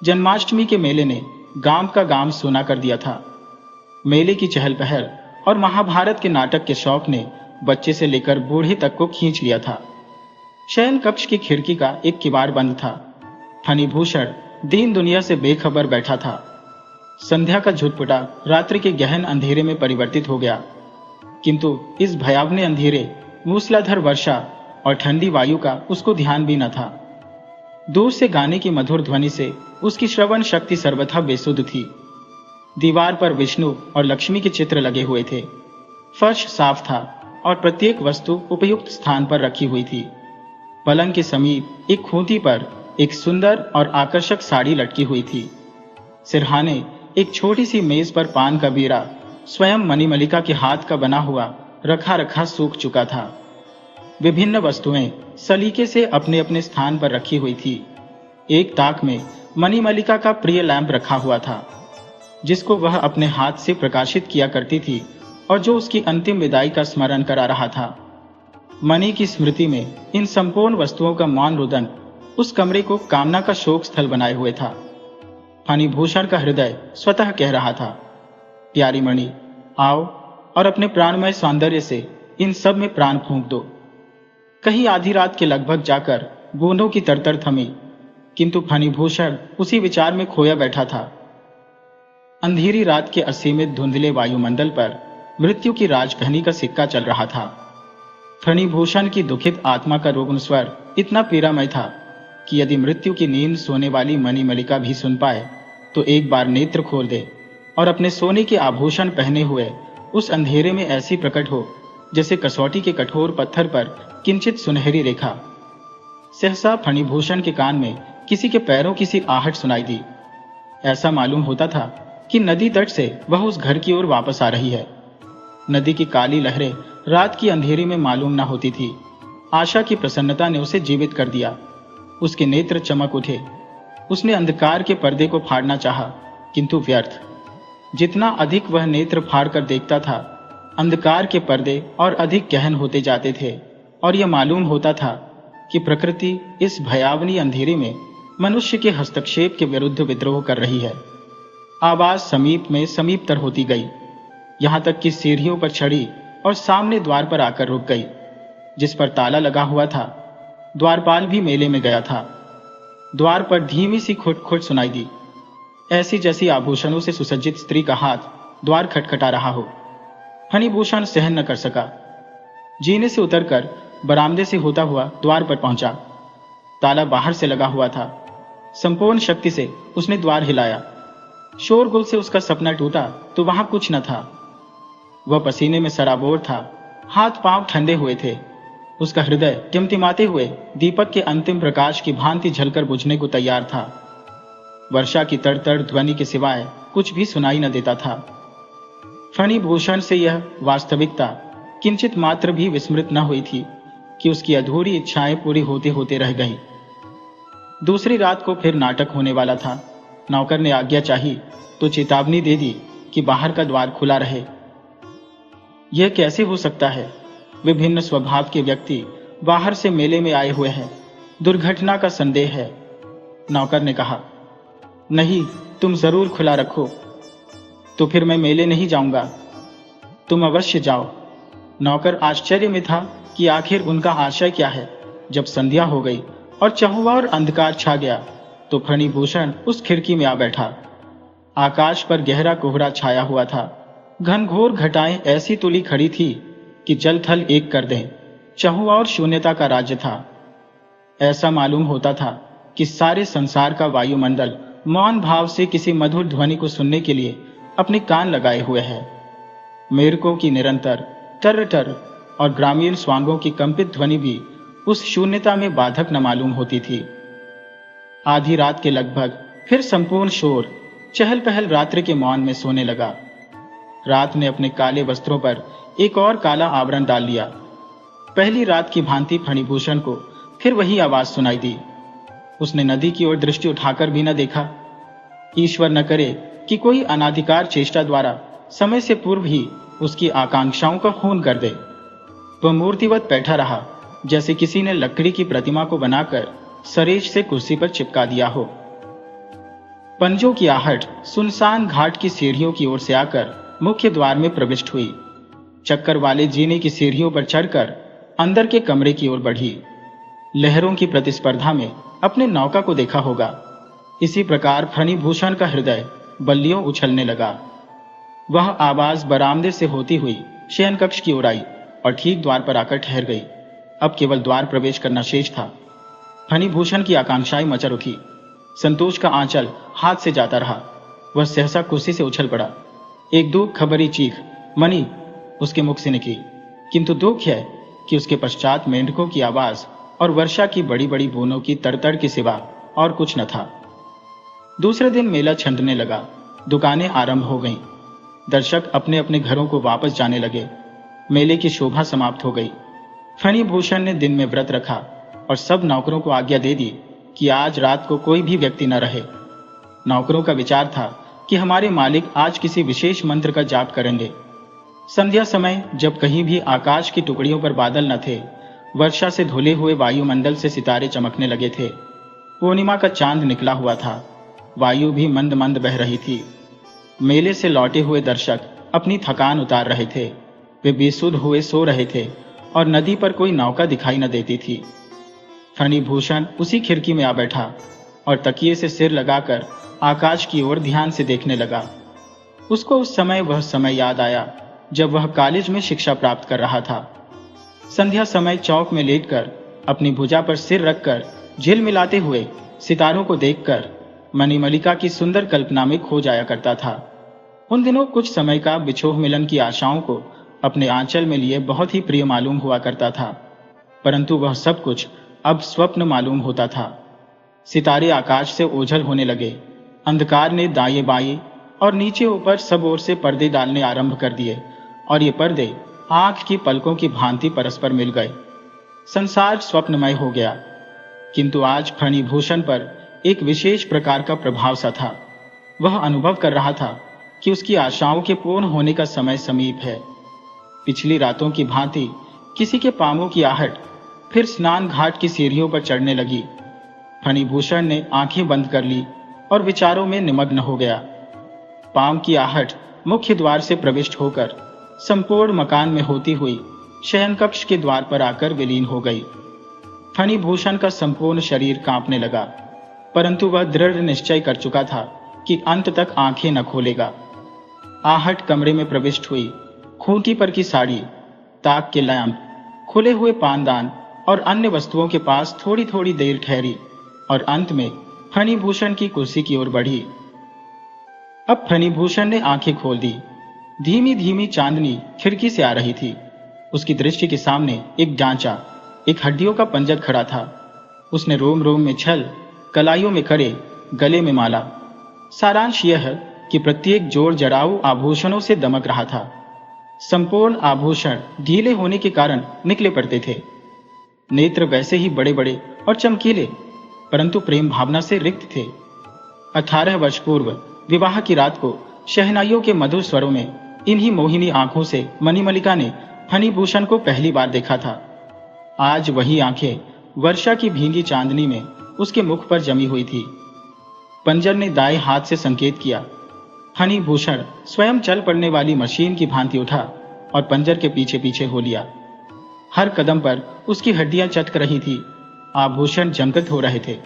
जन्माष्टमी के मेले ने गांव का गांव सूना कर दिया था। मेले की चहल पहल और महाभारत के नाटक के शौक ने बच्चे से लेकर बूढ़े तक को खींच लिया था। शयन कक्ष की खिड़की का एक किवाड़ बंद था। फणिभूषण दीन दुनिया से बेखबर बैठा था। संध्या का झुटपुटा रात्रि के गहन अंधेरे में परिवर्तित हो गया, किंतु इस भयावने अंधेरे, मूसलाधार वर्षा और ठंडी वायु का उसको ध्यान भी न था। दूर से गाने की मधुर ध्वनि से उसकी श्रवण शक्ति सर्वथा बेसुध थी। दीवार पर विष्णु और लक्ष्मी के चित्र लगे हुए थे। फर्श साफ था और प्रत्येक वस्तु उपयुक्त स्थान पर रखी हुई थी। पलंग के समीप एक खूंटी पर एक सुंदर और आकर्षक साड़ी लटकी हुई थी। सिरहाने एक छोटी सी मेज पर पान का बीड़ा स्वयं मणिमल्लिका के हाथ का बना हुआ रखा रखा सूख चुका था। विभिन्न वस्तुएं सलीके से अपने अपने स्थान पर रखी हुई थी। एक ताक में मणिमल्लिका का प्रिय लैंप रखा हुआ था, जिसको वह अपने हाथ से प्रकाशित किया करती थी और जो उसकी अंतिम विदाई का स्मरण करा रहा था। मणि की स्मृति में इन संपूर्ण वस्तुओं का मौन रुदन उस कमरे को कामना का शोक स्थल बनाए हुए था। फणिभूषण का हृदय स्वतः कह रहा था, प्यारी मणि, आओ और अपने प्राणमय सौंदर्य से इन सब में प्राण फूंक दो। कहीं आधी रात के लगभग जाकर बूंदों की तरतर थमी, किंतु फणिभूषण उसी विचार में खोया बैठा था। अंधेरी रात के असीमित धुंधले वायुमंडल पर मृत्यु की राजधानी का सिक्का चल रहा था। फणिभूषण की दुखित आत्मा का रोगन स्वर इतना पीड़ामय था कि यदि मृत्यु की नींद सोने वाली मणिमल्लिका भी सुन पाए तो एक बार नेत्र खोल दे और अपने सोने के आभूषण पहने हुए उस अंधेरे में ऐसी प्रकट हो जैसे कसौटी के कठोर पत्थर पर किंचित सुनहरी रेखा। सहसा फणिभूषण के कान में किसी के पैरों की सी आहट सुनाई दी। ऐसा मालूम होता था कि नदी तट से वह उस घर की ओर वापस आ रही है। नदी की काली लहरें रात की अंधेरी में मालूम न होती थी। आशा की प्रसन्नता ने उसे जीवित कर दिया। उसके नेत्र चमक उठे। उसने अंधकार के पर्दे को फाड़ना चाहा, किंतु व्यर्थ। जितना अधिक वह नेत्र फाड़ कर देखता था, अंधकार के पर्दे और अधिक गहन होते जाते थे और यह मालूम होता था कि प्रकृति इस भयावनी अंधेरे में मनुष्य के हस्तक्षेप के विरुद्ध विद्रोह कर रही है। आवाज समीप में समीपतर होती गई, यहां तक कि सीढ़ियों पर चढ़ी और सामने द्वार पर आकर रुक गई, जिस पर ताला लगा हुआ था। द्वारपाल भी मेले में गया था। द्वार पर धीमी सी खुट सुनाई दी, ऐसी जैसी आभूषणों से सुसज्जित स्त्री का हाथ द्वार खटखटा रहा हो। फणिभूषण सहन न कर सका। जीने से उतरकर बरामदे से होता हुआ द्वार पर पहुंचा। ताला बाहर से लगा हुआ था। संपूर्ण शक्ति से उसने द्वार हिलाया। शोरगुल से उसका सपना टूटा तो वहां कुछ न था। वह पसीने में सराबोर था। हाथ पांव ठंडे हुए थे। उसका हृदय टिमटिमाते हुए दीपक के अंतिम प्रकाश की भांति झलकर बुझने को तैयार था। वर्षा की तड़तड़ ध्वनि के सिवाय कुछ भी सुनाई न देता था। फणिभूषण से यह वास्तविकता किंचित मात्र भी विस्मृत न हुई थी कि उसकी अधूरी इच्छाएं पूरी होते होते रह गईं। दूसरी रात को फिर नाटक होने वाला था। नौकर ने आज्ञा चाही तो चेतावनी दे दी कि बाहर का द्वार खुला रहे। यह कैसे हो सकता है? विभिन्न स्वभाव के व्यक्ति बाहर से मेले में आए हुए हैं। दुर्घटना का संदेह है। नौकर ने कहा, नहीं, तुम जरूर खुला रखो। तो फिर मैं मेले नहीं जाऊंगा। तुम अवश्य जाओ। नौकर आश्चर्य में था कि आखिर उनका आशय क्या है। जब संध्या हो गई और चहुओर अंधकार छा गया तो फणिभूषण उस खिड़की में आ बैठा। आकाश पर गहरा कोहरा छाया हुआ था। घनघोर घटाएं ऐसी तुली खड़ी थी कि जल थल एक कर दें। चहुओर शून्यता का राज्य था। ऐसा मालूम होता था कि सारे संसार का वायुमंडल मौन भाव से किसी मधुर ध्वनि को सुनने के लिए अपने कान लगाए हुए है। मेरकों की निरंतर टर और ग्रामीण स्वांगों की कंपित ध्वनि भी उस शून्यता में बाधक न मालूम होती थी। आधी रात के लगभग फिर संपूर्ण शोर चहल पहल रात्रि के मौन में सोने लगा। रात ने अपने काले वस्त्रों पर एक और काला आवरण डाल लिया। पहली रात की भांति फणिभूषण को फिर वही आवाज सुनाई दी। उसने नदी की ओर दृष्टि उठाकर भी न देखा। ईश्वर न करे कि कोई अनाधिकार चेष्टा द्वारा समय से पूर्व ही उसकी आकांक्षाओं का खून कर दे। वह मूर्तिवत बैठा रहा, जैसे किसी ने लकड़ी की प्रतिमा को बनाकर सरेज से कुर्सी पर चिपका दिया हो। पंजों की आहट सुनसान घाट की सीढ़ियों की ओर से आकर मुख्य द्वार में प्रविष्ट हुई। चक्कर वाले जीने की सीढ़ियों पर चढ़कर अंदर के कमरे की ओर बढ़ी। लहरों की प्रतिस्पर्धा में अपने नौका को देखा होगा। इसी प्रकार फणिभूषण का हृदय बल्लियों उछलने लगा। वह आवाज बरामदे से होती हुई शयन कक्ष की ओर आई और ठीक द्वार पर आकर ठहर गई। अब केवल द्वार प्रवेश करना शेष था। फणिभूषण की आकांक्षाएं मचल उठी। संतोष का आंचल हाथ से जाता रहा। वह सहसा कुर्सी से उछल पड़ा। एक दुख खबरी चीख मणि उसके मुख से निकली, किंतु दुख है कि उसके पश्चात मेंढकों की आवाज और वर्षा की बड़ी बड़ी बूंदों की तड़तड़ के सिवा और कुछ न था। दूसरे दिन मेला छंटने लगा, दुकानें आरंभ हो गईं, दर्शक अपने अपने घरों को वापस जाने लगे। मेले की शोभा समाप्त हो गई। फणिभूषण ने दिन में व्रत रखा और सब नौकरों को आज्ञा दे दी कि आज रात को कोई भी व्यक्ति न रहे। नौकरों का विचार था कि हमारे मालिक आज किसी विशेष मंत्र का जाप करेंगे। संध्या समय जब कहीं भी आकाश की टुकड़ियों पर बादल न थे, वर्षा से धुले हुए वायुमंडल से सितारे चमकने लगे थे। पूर्णिमा का चांद निकला हुआ था, वायु भी मंद मंद बह रही थी। मेले से लौटे हुए दर्शक अपनी थकान उतार रहे थे। वे बेसुध हुए सो रहे थे और नदी पर कोई नौका दिखाई न देती थी। फणिभूषण उसी खिड़की में आ बैठा और तकिए से सिर लगाकर आकाश की ओर ध्यान से देखने लगा। उसको उस समय वह समय याद आया जब वह कॉलेज में शिक्षा प्राप्त कर रहा था। संध्या समय चौक में लेटकर अपनी भुजा पर सिर रखकर झिलमिलाते हुए सितारों को देखकर मणिमल्लिका की सुंदर कल्पना में खो जाया करता था। उन दिनों कुछ समय का बिछोह मिलन की आशाओं को अपने आंचल में लिए बहुत ही प्रिय मालूम हुआ करता था, परंतु वह सब कुछ अब स्वप्न मालूम होता था। सितारे आकाश से ओझल होने लगे। अंधकार ने दाएं बाएं और नीचे ऊपर सब ओर से पर्दे डालने आरंभ कर दिए और ये पर्दे आंख की पलकों की भांति परस्पर मिल गए। संसार स्वप्नमय हो गया। किंतु आज फणिभूषण पर एक विशेष प्रकार का प्रभाव सा था। वह अनुभव कर रहा था कि उसकी आशाओं के पूर्ण होने का समय समीप है। पिछली रातों की भांति किसी के पांवों की आहट फिर स्नान घाट की सीढ़ियों पर चढ़ने लगी। फणिभूषण ने आंखें बंद कर ली और विचारों में निमग्न हो गया। पांव की आहट मुख्य द्वार से प्रविष्ट होकर संपूर्ण मकान में होती हुई शयन कक्ष के द्वार पर आकर विलीन हो गई। फणिभूषण का संपूर्ण शरीर कांपने लगा, परंतु वह दृढ़ निश्चय कर चुका था कि अंत तक आंखें न खोलेगा। आहट कमरे में प्रविष्ट हुई। खूंटी पर की साड़ी, ताक के लैंप, खुले हुए पानदान और अन्य वस्तुओं के पास थोड़ी थोड़ी देर ठहरी और अंत में फणिभूषण की कुर्सी की ओर बढ़ी। अब फणिभूषण ने आंखें खोल दी। धीमी धीमी चांदनी खिड़की से आ रही थी। उसकी दृष्टि के सामने एक ढांचा, एक हड्डियों का पंजर खड़ा था। उसने रोम रोम में छल, कलाइयों में करे, गले में माला। सारांश यह है कि प्रत्येक जोड़ जड़ाऊ आभूषणों से दमक रहा था। संपूर्ण आभूषण ढीले होने के कारण निकले पड़ते थे। नेत्र वैसे ही बड़े बड़े और चमकीले, परंतु प्रेम भावना से रिक्त थे। 18 वर्ष पूर्व विवाह की रात को शहनाइयों के मधुर स्वरों में इन्हीं मोहिनी आंखों से मणिमल्लिका ने फणिभूषण को पहली बार देखा था। आज वही आंखें वर्षा की भींगी चांदनी में उसके मुख पर जमी हुई थी। पंजर ने दाएं हाथ से संकेत किया। फणिभूषण स्वयं चल पड़ने वाली मशीन की भांति उठा और पंजर के पीछे पीछे हो लिया। हर कदम पर उसकी हड्डियां चटक रही थी। आभूषण झंकृत हो रहे थे।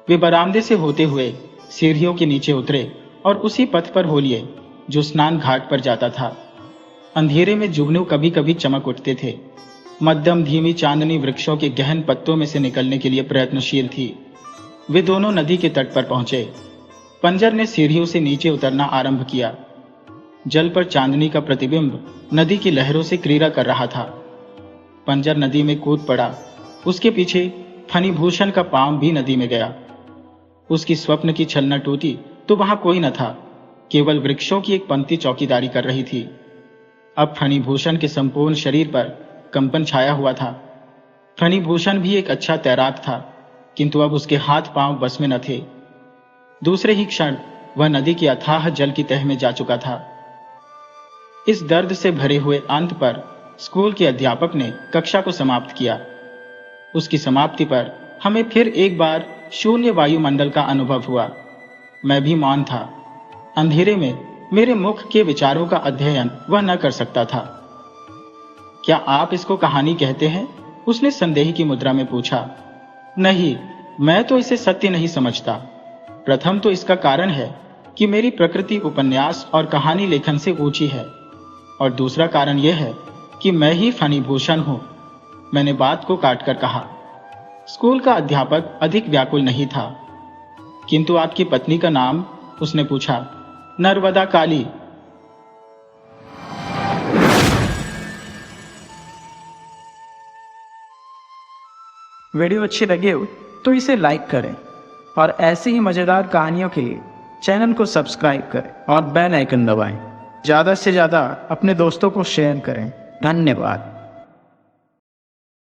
वे बरामदे से होते हुए सीढ़ियों के नीचे उतरे और उसी पथ पर हो लिए जो स्नान घाट पर जाता था। अंधेरे में जुगनू कभी कभी चमक उठते थे। मध्यम धीमी चांदनी वृक्षों के गहन पत्तों में से निकलने के लिए प्रयत्नशील थी। वे दोनों नदी के तट पर पहुंचे। पंजर ने सीढ़ियों से नीचे उतरना आरंभ किया। जल पर चांदनी का प्रतिबिंब नदी की लहरों से क्रीड़ा कर रहा था। पंजर नदी में कूद पड़ा। उसके पीछे फणिभूषण का पांव भी नदी में गया। उसकी स्वप्न की छलना टूटी तो वहां कोई न था, केवल वृक्षों की एक पंक्ति चौकीदारी कर रही थी। अब फणिभूषण के संपूर्ण शरीर पर कंपन छाया हुआ था। फणिभूषण भी एक अच्छा तैराक था, किंतु अब उसके हाथ पांव बस में न थे। दूसरे ही क्षण वह नदी की अथाह जल की तह में जा चुका था। इस दर्द से भरे हुए अंत पर स्कूल के अध्यापक ने कक्षा को समाप्त किया। उसकी समाप्ति पर हमें फिर एक बार शून्य वायुमंडल का अनुभव हुआ। मैं भी मौन था। अंधेरे में मेरे मुख के विचारों का अध्ययन वह न कर सकता था। क्या आप इसको कहानी कहते हैं? उसने संदेह की मुद्रा में पूछा। नहीं, मैं तो इसे सत्य नहीं समझता। प्रथम तो इसका कारण है कि मेरी प्रकृति उपन्यास और कहानी लेखन से ऊंची है, और दूसरा कारण यह है कि मैं ही फणिभूषण हूं। मैंने बात को काटकर कहा। स्कूल का अध्यापक अधिक व्याकुल नहीं था। किंतु आपकी पत्नी का नाम? उसने पूछा। नर्मदा काली। वीडियो अच्छी लगे हो तो इसे लाइक करें और ऐसी ही मज़ेदार कहानियों के लिए चैनल को सब्सक्राइब करें और बेल आइकन दबाएं। ज़्यादा से ज़्यादा अपने दोस्तों को शेयर करें। धन्यवाद।